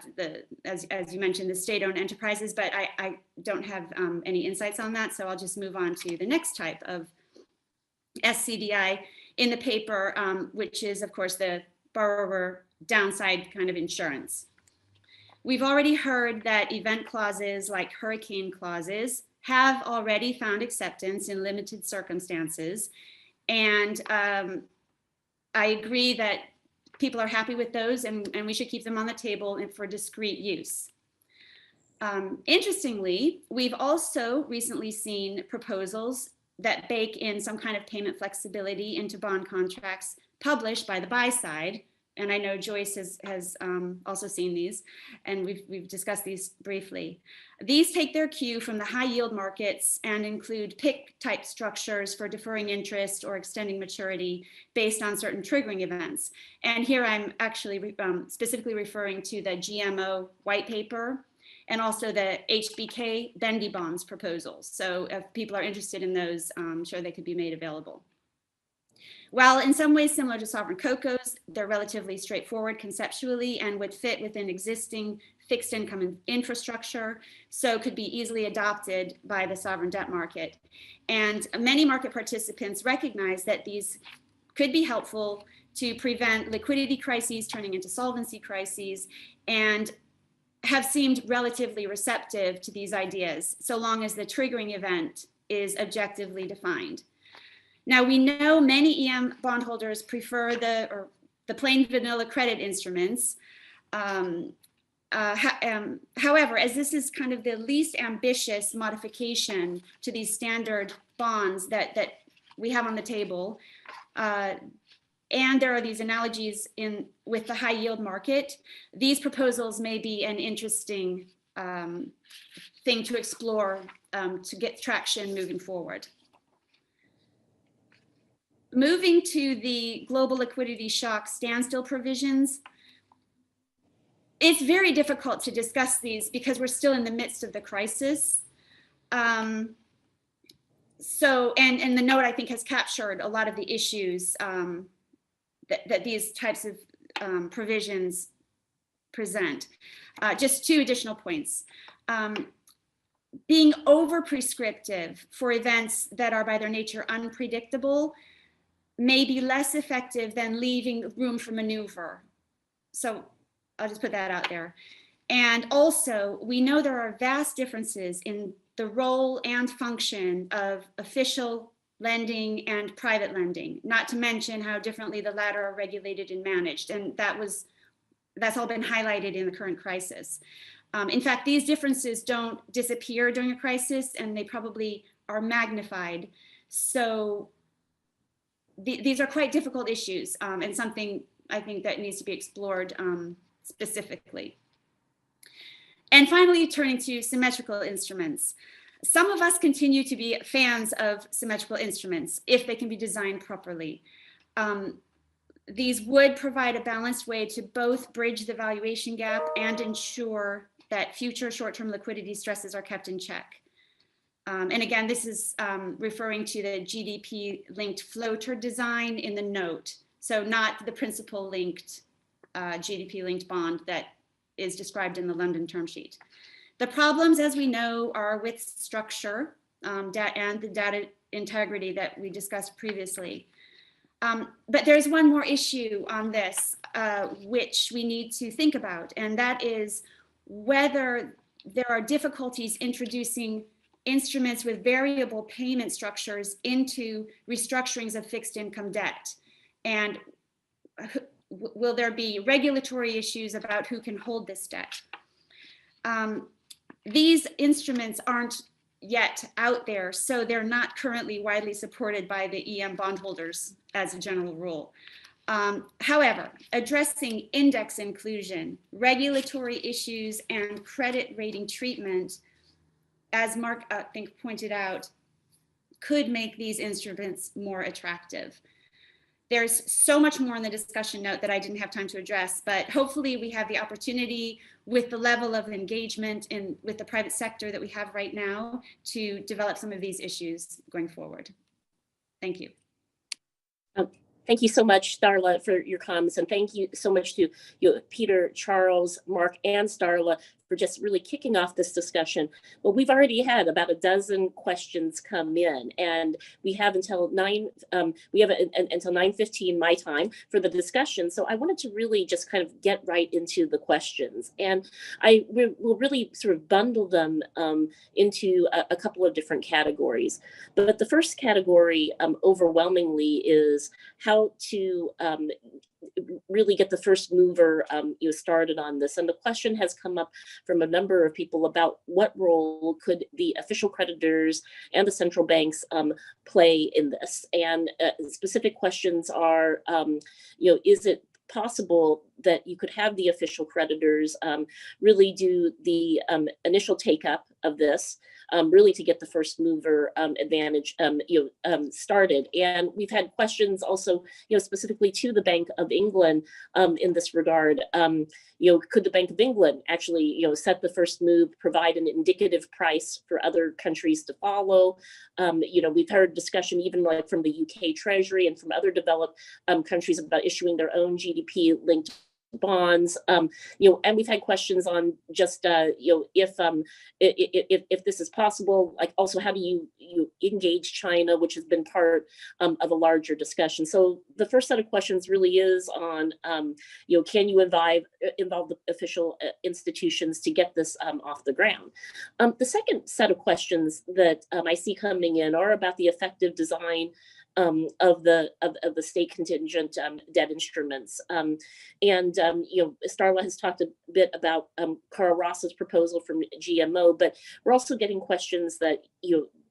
as you mentioned, the state-owned enterprises, but I don't have any insights on that. So I'll just move on to the next type of SCDI in the paper, which is of course the borrower downside kind of insurance. We've already heard that event clauses like hurricane clauses have already found acceptance in limited circumstances. And I agree that people are happy with those and we should keep them on the table for discrete use. Interestingly, we've also recently seen proposals that bake in some kind of payment flexibility into bond contracts published by the buy side. And I know Joyce has also seen these, and we've discussed these briefly. These take their cue from the high yield markets and include PIK type structures for deferring interest or extending maturity based on certain triggering events. And here I'm actually specifically referring to the GMO white paper and also the HBK bendy bonds proposals. So if people are interested in those, I'm sure they could be made available. While in some ways similar to sovereign COCOs, they're relatively straightforward conceptually and would fit within existing fixed income infrastructure, so could be easily adopted by the sovereign debt market. And many market participants recognize that these could be helpful to prevent liquidity crises turning into solvency crises, and have seemed relatively receptive to these ideas, so long as the triggering event is objectively defined. Now, we know many EM bondholders prefer the plain vanilla credit instruments. However, as this is kind of the least ambitious modification to these standard bonds that we have on the table, and there are these analogies with the high yield market, these proposals may be an interesting thing to explore to get traction moving forward. Moving to the global liquidity shock standstill provisions, it's very difficult to discuss these because we're still in the midst of the crisis. And the note, I think, has captured a lot of the issues that these types of provisions present. Just two additional points. Being over prescriptive for events that are by their nature unpredictable may be less effective than leaving room for maneuver. So I'll just put that out there. And also, we know there are vast differences in the role and function of official lending and private lending, not to mention how differently the latter are regulated and managed. And that's all been highlighted in the current crisis. In fact, these differences don't disappear during a crisis, and they probably are magnified. So these are quite difficult issues, and something I think that needs to be explored specifically. And finally, turning to symmetrical instruments. Some of us continue to be fans of symmetrical instruments if they can be designed properly. These would provide a balanced way to both bridge the valuation gap and ensure that future short-term liquidity stresses are kept in check. And again, this is referring to the GDP-linked floater design in the note. So not the principal-linked GDP-linked bond that is described in the London term sheet. The problems, as we know, are with structure and the data integrity that we discussed previously. But there's one more issue on this, which we need to think about, and that is whether there are difficulties introducing instruments with variable payment structures into restructurings of fixed income debt. And will there be regulatory issues about who can hold this debt? These instruments aren't yet out there, so they're not currently widely supported by the EM bondholders as a general rule. However, addressing index inclusion, regulatory issues, and credit rating treatment, as Mark, I think, pointed out, could make these instruments more attractive. There's so much more in the discussion note that I didn't have time to address, but hopefully we have the opportunity with the level of engagement with the private sector that we have right now to develop some of these issues going forward. Thank you. Thank you so much, Starla, for your comments, and thank you so much to Peter, Charles, Mark, and Starla for just really kicking off this discussion. Well, we've already had about a dozen questions come in, and we have until until 9:15 my time for the discussion. So I wanted to really just kind of get right into the questions, and I will really sort of bundle them into a couple of different categories. But the first category, overwhelmingly, is how to really get the first mover started on this. And the question has come up from a number of people about what role could the official creditors and the central banks play in this. And specific questions are, is it possible that you could have the official creditors really do the initial take-up of this, really to get the first mover advantage started. And we've had questions also, specifically to the Bank of England in this regard. Could the Bank of England actually, set the first move, provide an indicative price for other countries to follow? We've heard discussion even like from the UK Treasury and from other developed countries about issuing their own GDP-linked bonds, and we've had questions on just if this is possible, like also how do you engage China, which has been part of a larger discussion. So the first set of questions really is on can you involve the official institutions to get this off the ground. The second set of questions that I see coming in are about the effective design of the state-contingent debt instruments. Starla has talked a bit about Carl Ross's proposal from GMO, but we're also getting questions that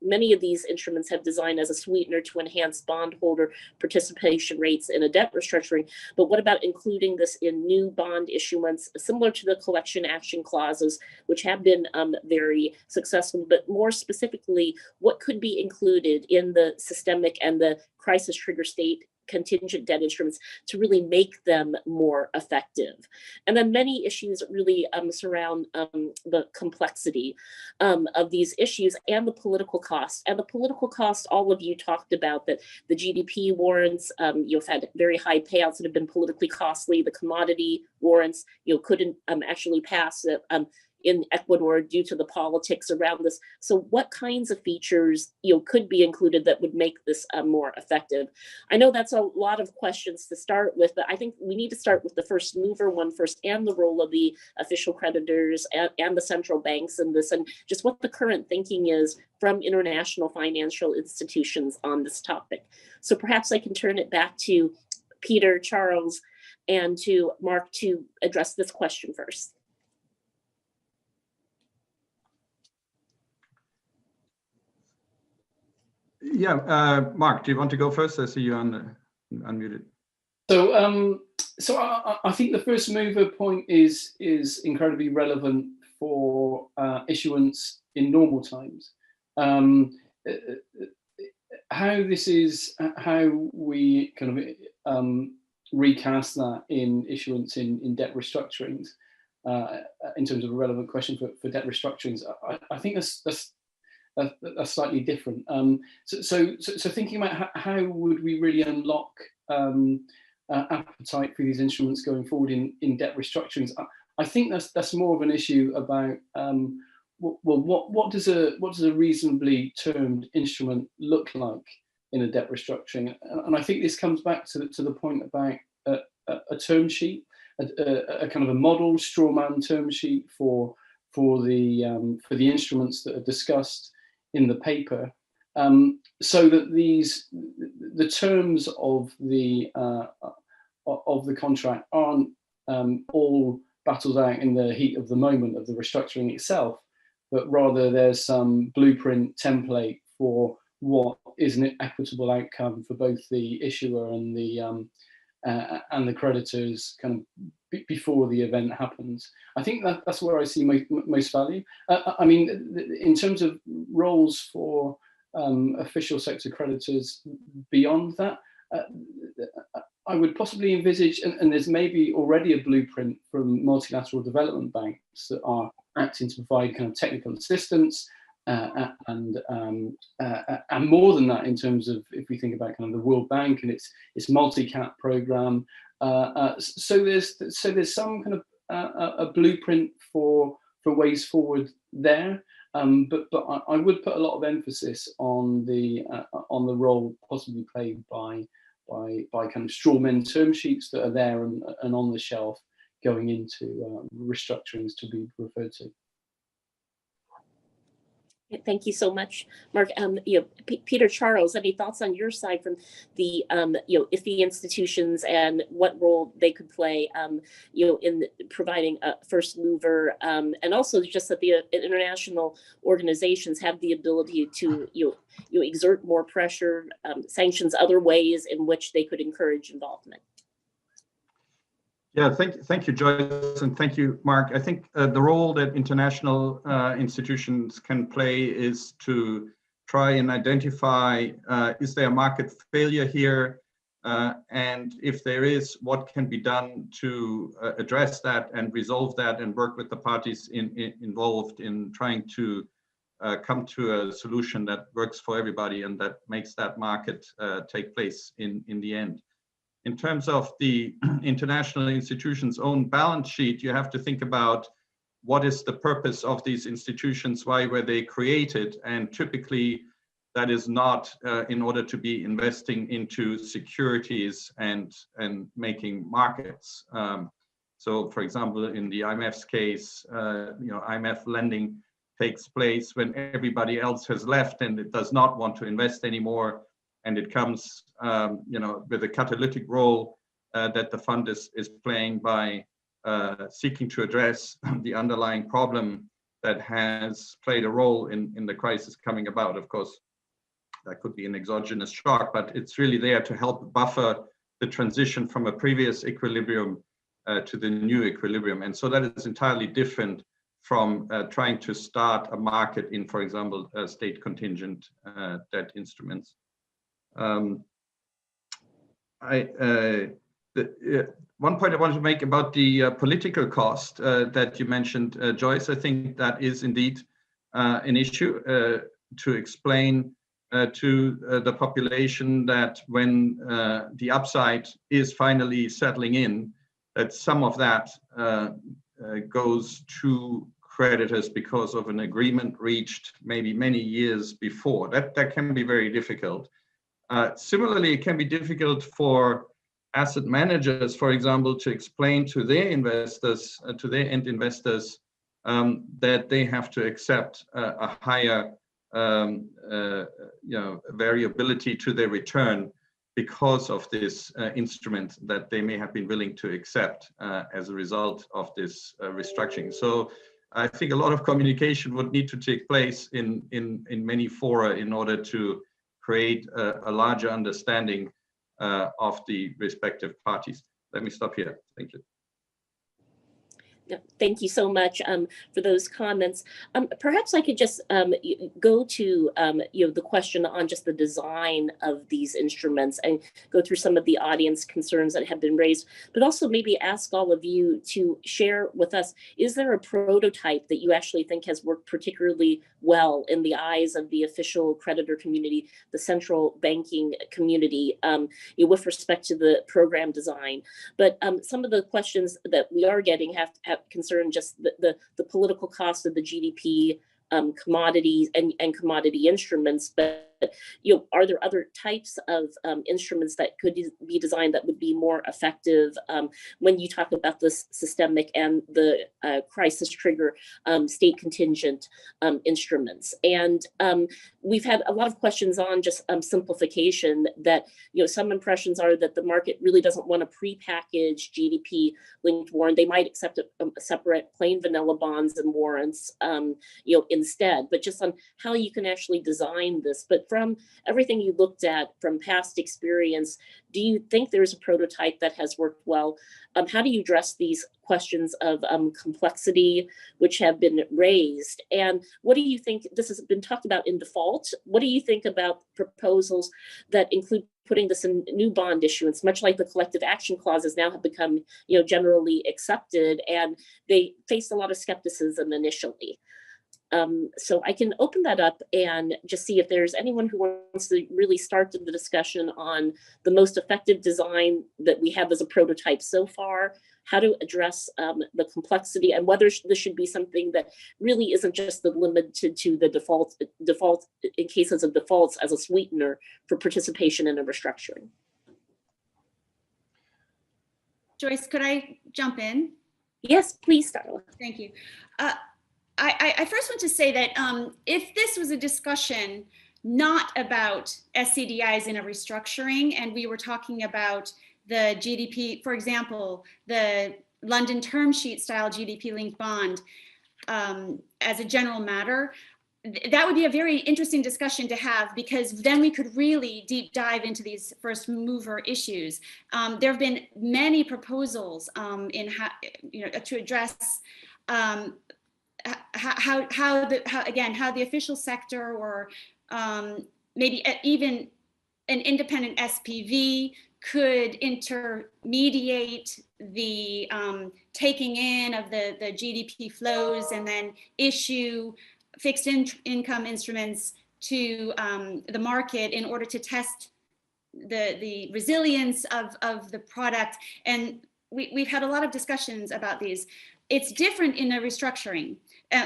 many of these instruments have designed as a sweetener to enhance bondholder participation rates in a debt restructuring. But what about including this in new bond issuance, similar to the collection action clauses, which have been very successful, but more specifically, what could be included in the systemic and the crisis trigger state contingent debt instruments to really make them more effective? And then many issues really surround the complexity of these issues and the political cost. And the political cost, all of you talked about that the GDP warrants, you've had very high payouts that have been politically costly. The commodity warrants, couldn't actually pass in Ecuador due to the politics around this. So what kinds of features could be included that would make this more effective? I know that's a lot of questions to start with, but I think we need to start with the first mover one first, and the role of the official creditors and the central banks in this, and just what the current thinking is from international financial institutions on this topic. So perhaps I can turn it back to Peter, Charles, and to Mark to address this question first. Yeah, Mark, do you want to go first? I see you unmuted. So I think the first mover point is incredibly relevant for issuance in normal times. How we kind of recast that in issuance in debt restructurings, in terms of a relevant question for debt restructurings, I think that's slightly different. So thinking about how would we really unlock appetite for these instruments going forward in debt restructurings, I think that's more of an issue about what does a reasonably termed instrument look like in a debt restructuring? And I think this comes back to the point about a term sheet, a kind of a model strawman term sheet for the instruments that are discussed in the paper, so that the terms of the contract aren't all battled out in the heat of the moment of the restructuring itself, but rather there's some blueprint template for what is an equitable outcome for both the issuer and the creditors kind of before the event happens. I think that's where I see most value. I mean, in terms of roles for official sector creditors beyond that, I would possibly envisage, and there's maybe already a blueprint from multilateral development banks that are acting to provide kind of technical assistance, and more than that in terms of, if we think about kind of the World Bank and its multi-cap program. So there's some kind of a blueprint for ways forward there. But I would put a lot of emphasis on the role possibly played by kind of strawman term sheets that are there and on the shelf going into restructurings to be referred to. Thank you so much, Mark. Peter, Charles, any thoughts on your side from the IFI institutions and what role they could play, in providing a first mover, and also just that the international organizations have the ability to exert more pressure, sanctions, other ways in which they could encourage involvement. Yeah, thank you, Joyce, and thank you, Mark. I think the role that international institutions can play is to try and identify, is there a market failure here? And if there is, what can be done to address that and resolve that and work with the parties involved in trying to come to a solution that works for everybody and that makes that market take place in the end. In terms of the international institutions' own balance sheet, you have to think about what is the purpose of these institutions, why were they created, and typically that is not in order to be investing into securities and making markets. So, for example, in the IMF's case, IMF lending takes place when everybody else has left and it does not want to invest anymore. And it comes, with a catalytic role that the fund is playing by seeking to address the underlying problem that has played a role in the crisis coming about. Of course, that could be an exogenous shock, but it's really there to help buffer the transition from a previous equilibrium to the new equilibrium. And so that is entirely different from trying to start a market in, for example, state-contingent debt instruments. One point I wanted to make about the political cost that you mentioned, Joyce, I think that is indeed an issue to explain to the population that when the upside is finally settling in, that some of that goes to creditors because of an agreement reached maybe many years before. That can be very difficult. Similarly, it can be difficult for asset managers, for example, to explain to their investors, to their end investors, that they have to accept a higher variability to their return because of this instrument that they may have been willing to accept as a result of this restructuring. So I think a lot of communication would need to take place in many fora in order to create a larger understanding of the respective parties. Let me stop here. Thank you. Thank you so much for those comments. Perhaps I could just go to the question on just the design of these instruments and go through some of the audience concerns that have been raised, but also maybe ask all of you to share with us, is there a prototype that you actually think has worked particularly well in the eyes of the official creditor community, the central banking community, with respect to the program design? But some of the questions that we are getting have concern just the political cost of the GDP commodities and commodity instruments, but are there other types of instruments that could be designed that would be more effective when you talk about this systemic and the crisis trigger state contingent instruments? And we've had a lot of questions on just simplification, that some impressions are that the market really doesn't want to pre-package GDP linked warrant. They might accept a separate plain vanilla bonds and warrants instead, but just on how you can actually design this. But from everything you looked at from past experience, do you think there's a prototype that has worked well? How do you address these questions of complexity which have been raised? And what do you think, this has been talked about in default, what do you think about proposals that include putting this in new bond issuance, much like the collective action clauses now have become generally accepted, and they faced a lot of skepticism initially? So I can open that up and just see if there's anyone who wants to really start the discussion on the most effective design that we have as a prototype so far, how to address the complexity, and whether this should be something that really isn't just limited to the default in cases of defaults as a sweetener for participation in a restructuring. Joyce, could I jump in? Yes, please, Darla. Thank you. I first want to say that if this was a discussion not about SCDIs in a restructuring, and we were talking about the GDP, for example, the London term sheet style GDP linked bond as a general matter, that would be a very interesting discussion to have, because then we could really deep dive into these first mover issues. There have been many proposals in how, to address how the official sector, or maybe even an independent SPV, could intermediate the taking in of the GDP flows and then issue fixed income instruments to the market in order to test the resilience of the product. And we've had a lot of discussions about these. It's different in a restructuring.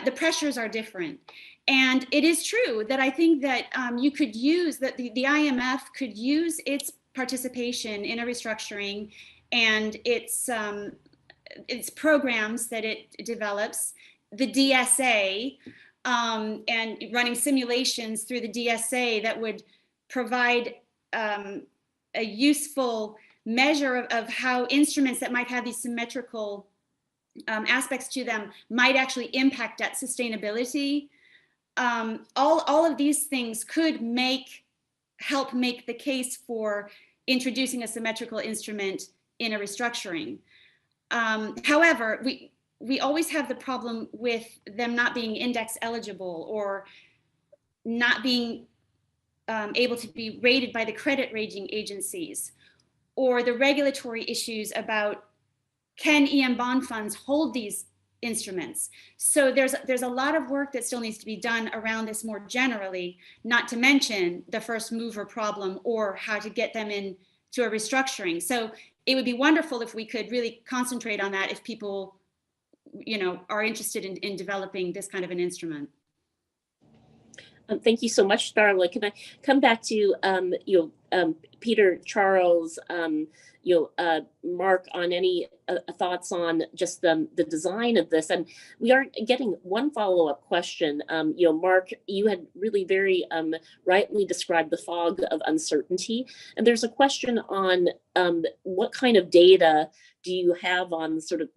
The pressures are different. And it is true that I think that you could use, that the IMF could use its participation in a restructuring and its programs that it develops, the DSA, and running simulations through the DSA that would provide a useful measure of how instruments that might have these symmetrical aspects to them might actually impact debt sustainability. All of these things could help make the case for introducing a symmetrical instrument in a restructuring. However, we always have the problem with them not being index eligible, or not being able to be rated by the credit rating agencies, or the regulatory issues about, can EM bond funds hold these instruments? So there's a lot of work that still needs to be done around this more generally, not to mention the first mover problem, or how to get them into a restructuring. So it would be wonderful if we could really concentrate on that, if people are interested in developing this kind of an instrument. Thank you so much, Darla. Can I come back to Peter, Charles, Mark, on any thoughts on just the design of this? And we are getting one follow-up question. Mark, you had really very rightly described the fog of uncertainty. And there's a question on what kind of data do you have on sort of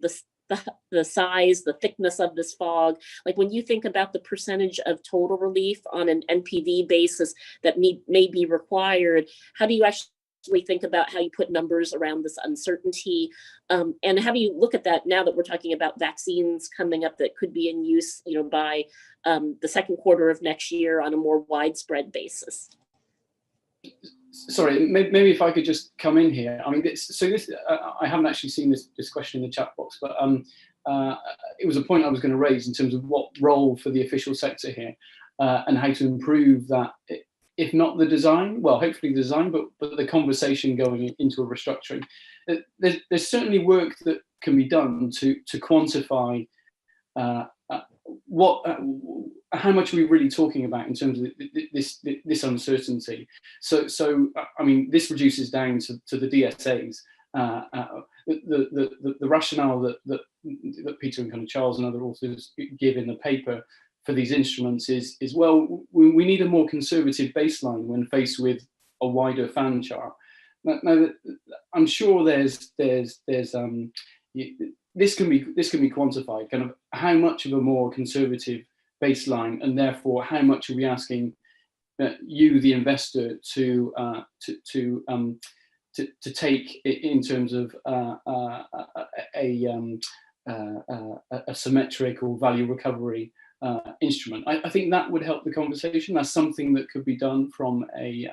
the size, the thickness of this fog? Like, when you think about the percentage of total relief on an NPV basis that may be required, how do you actually think about how you put numbers around this uncertainty? And how do you look at that now that we're talking about vaccines coming up that could be in use, by the second quarter of next year on a more widespread basis? Sorry, maybe if I could just come in here. I mean, I haven't actually seen this question in the chat box, but it was a point I was going to raise in terms of what role for the official sector here, and how to improve that, if not the design, well, hopefully the design, but the conversation going into a restructuring. There's certainly work that can be done to quantify how much are we really talking about in terms of this uncertainty? So I mean, this reduces down to the DSAs. The rationale that Peter and kind of Charles and other authors give in the paper for these instruments is well, we need a more conservative baseline when faced with a wider fan chart. Now I'm sure this can be quantified, kind of how much of a more conservative baseline, and therefore how much are we asking you, the investor, to take in terms of a symmetric or value recovery instrument. I think that would help the conversation. That's something that could be done from the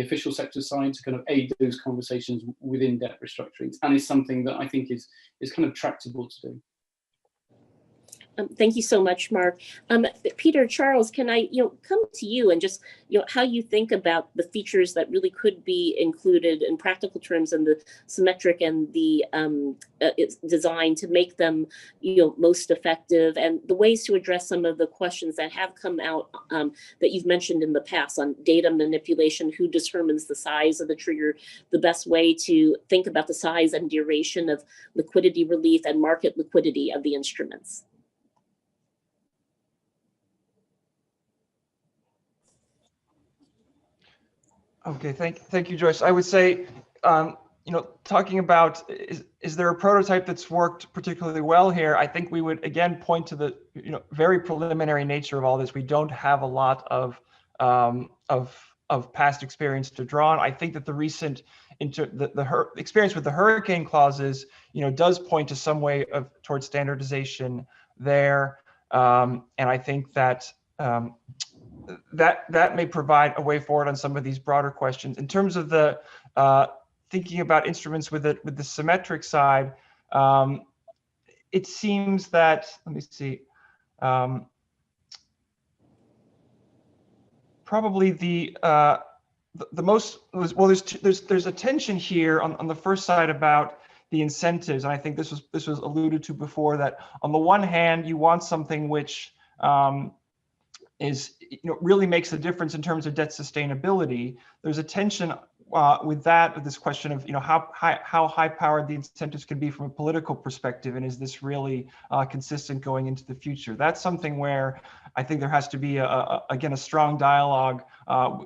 official sector side to kind of aid those conversations within debt restructurings, and is something that I think is kind of tractable to do. Thank you so much, Mark. Peter, Charles, can I come to you and just how you think about the features that really could be included in practical terms in the symmetric and the it's designed to make them most effective, and the ways to address some of the questions that have come out that you've mentioned in the past on data manipulation, who determines the size of the trigger, the best way to think about the size and duration of liquidity relief and market liquidity of the instruments. Okay, thank you, Joyce. I would say, talking about is there a prototype that's worked particularly well here? I think we would again point to the very preliminary nature of all this. We don't have a lot of past experience to draw on. I think that the recent experience with the hurricane clauses, does point to some way towards standardization there, and I think that. That may provide a way forward on some of these broader questions. In terms of the thinking about instruments with the symmetric side, it seems that, let me see, probably the most, well, there's a tension here on the first side about the incentives, and I think this was alluded to before, that on the one hand you want something which really makes a difference in terms of debt sustainability. There's a tension with this question of how high-powered the incentives can be from a political perspective, and is this really consistent going into the future? That's something where I think there has to be again a strong dialogue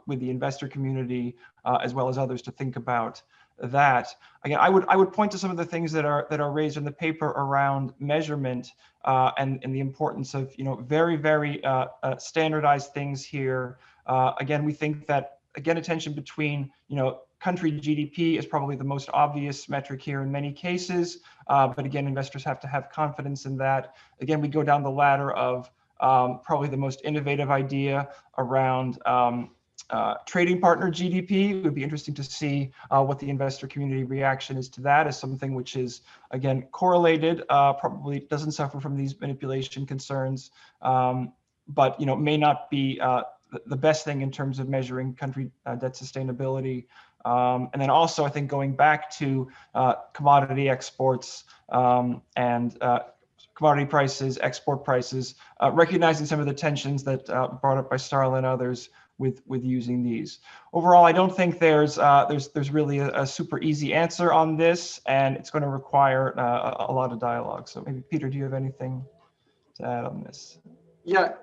with the investor community as well as others to think about that. Again, I would point to some of the things that are raised in the paper around measurement and the importance of very standardized things here. Again, we think that attention between country GDP is probably the most obvious metric here in many cases, but again, investors have to have confidence in that. Again, we go down the ladder of probably the most innovative idea around trading partner GDP. It would be interesting to see what the investor community reaction is to that, as something which is, again, correlated, probably doesn't suffer from these manipulation concerns, but may not be the best thing in terms of measuring country debt sustainability. And then also, I think going back to commodity exports and commodity prices, export prices, recognizing some of the tensions that brought up by Starla and others with using these. Overall, I don't think there's really a super easy answer on this, and it's going to require a lot of dialogue. So maybe Peter, do you have anything to add on this? Yeah,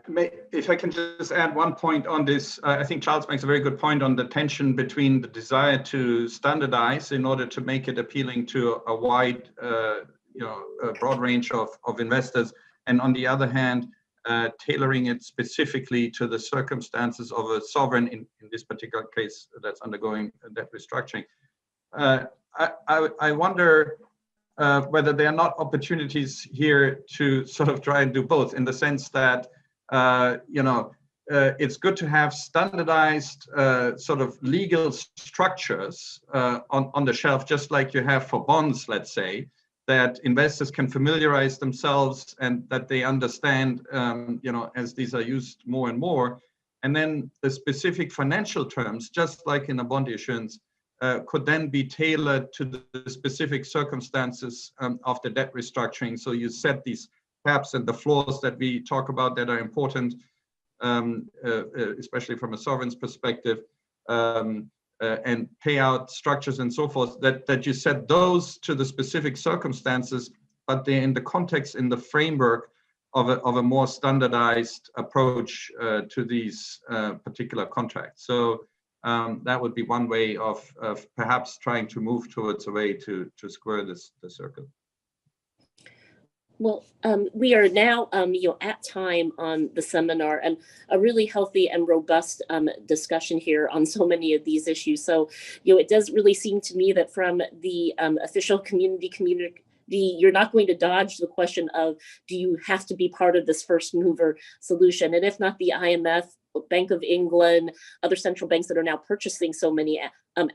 if I can just add one point on this, I think Charles makes a very good point on the tension between the desire to standardize in order to make it appealing to a wide, a broad range of investors, and on the other hand, tailoring it specifically to the circumstances of a sovereign in this particular case that's undergoing debt restructuring. I wonder whether there are not opportunities here to sort of try and do both, in the sense that it's good to have standardized sort of legal structures on the shelf, just like you have for bonds, let's say, that investors can familiarize themselves and that they understand, as these are used more and more. And then the specific financial terms, just like in a bond issuance, could then be tailored to the specific circumstances of the debt restructuring. So you set these caps and the floors that we talk about that are important, especially from a sovereign's perspective, and payout structures and so forth, that you set those to the specific circumstances, but they're in the context, in the framework of a more standardized approach to these particular contracts. So that would be one way of perhaps trying to move towards a way to square the circle. Well, we are now, at time on the seminar, and a really healthy and robust discussion here on so many of these issues. So, it does really seem to me that from the official community, you're not going to dodge the question of, do you have to be part of this first mover solution? And if not the IMF, Bank of England, other central banks that are now purchasing so many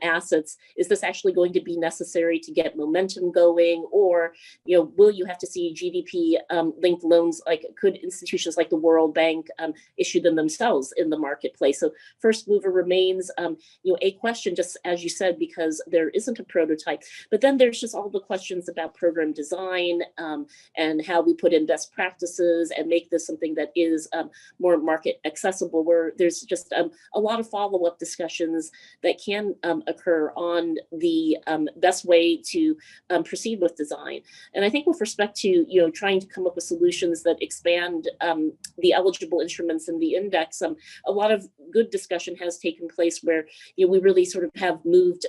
assets, is this actually going to be necessary to get momentum going? Or, will you have to see GDP linked loans, like could institutions like the World Bank issue them themselves in the marketplace? So first mover remains, a question, just as you said, because there isn't a prototype. But then there's just all the questions about program design and how we put in best practices and make this something that is more market accessible, where there's just a lot of follow-up discussions that can occur on the best way to proceed with design. And I think with respect to trying to come up with solutions that expand the eligible instruments in the index, a lot of good discussion has taken place where we really sort of have moved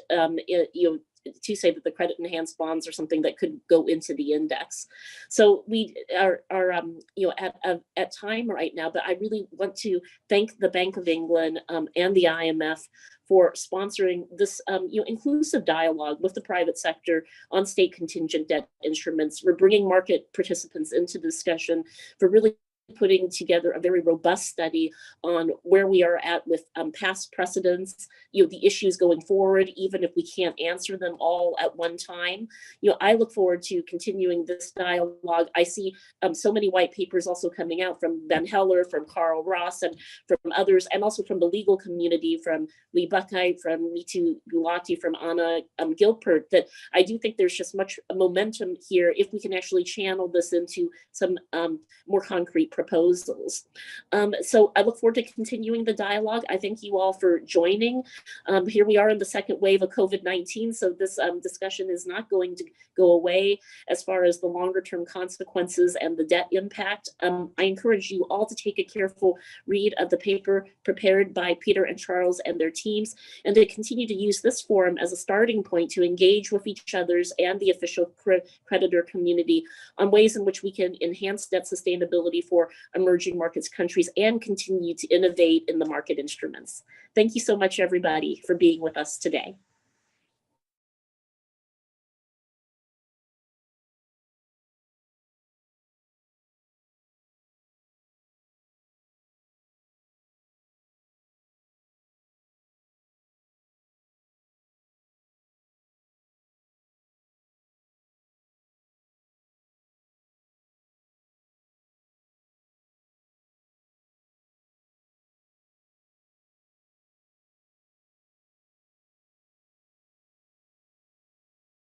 to say that the credit enhanced bonds are something that could go into the index. So we are at time right now, but I really want to thank the Bank of England and the IMF for sponsoring this inclusive dialogue with the private sector on state contingent debt instruments. We're bringing market participants into the discussion, for really putting together a very robust study on where we are at with past precedents, the issues going forward, even if we can't answer them all at one time. I look forward to continuing this dialogue. I see so many white papers also coming out from Ben Heller, from Carl Ross, and from others, and also from the legal community, from Lee Buckheit, from Mitu Gulati, from Anna Gilpert, that I do think there's just much momentum here if we can actually channel this into some more concrete proposals. So I look forward to continuing the dialogue. I thank you all for joining. Here we are in the second wave of COVID-19, so this discussion is not going to go away as far as the longer term consequences and the debt impact. I encourage you all to take a careful read of the paper prepared by Peter and Charles and their teams, and to continue to use this forum as a starting point to engage with each other's and the official creditor community on ways in which we can enhance debt sustainability for emerging markets countries and continue to innovate in the market instruments. Thank you so much, everybody, for being with us today.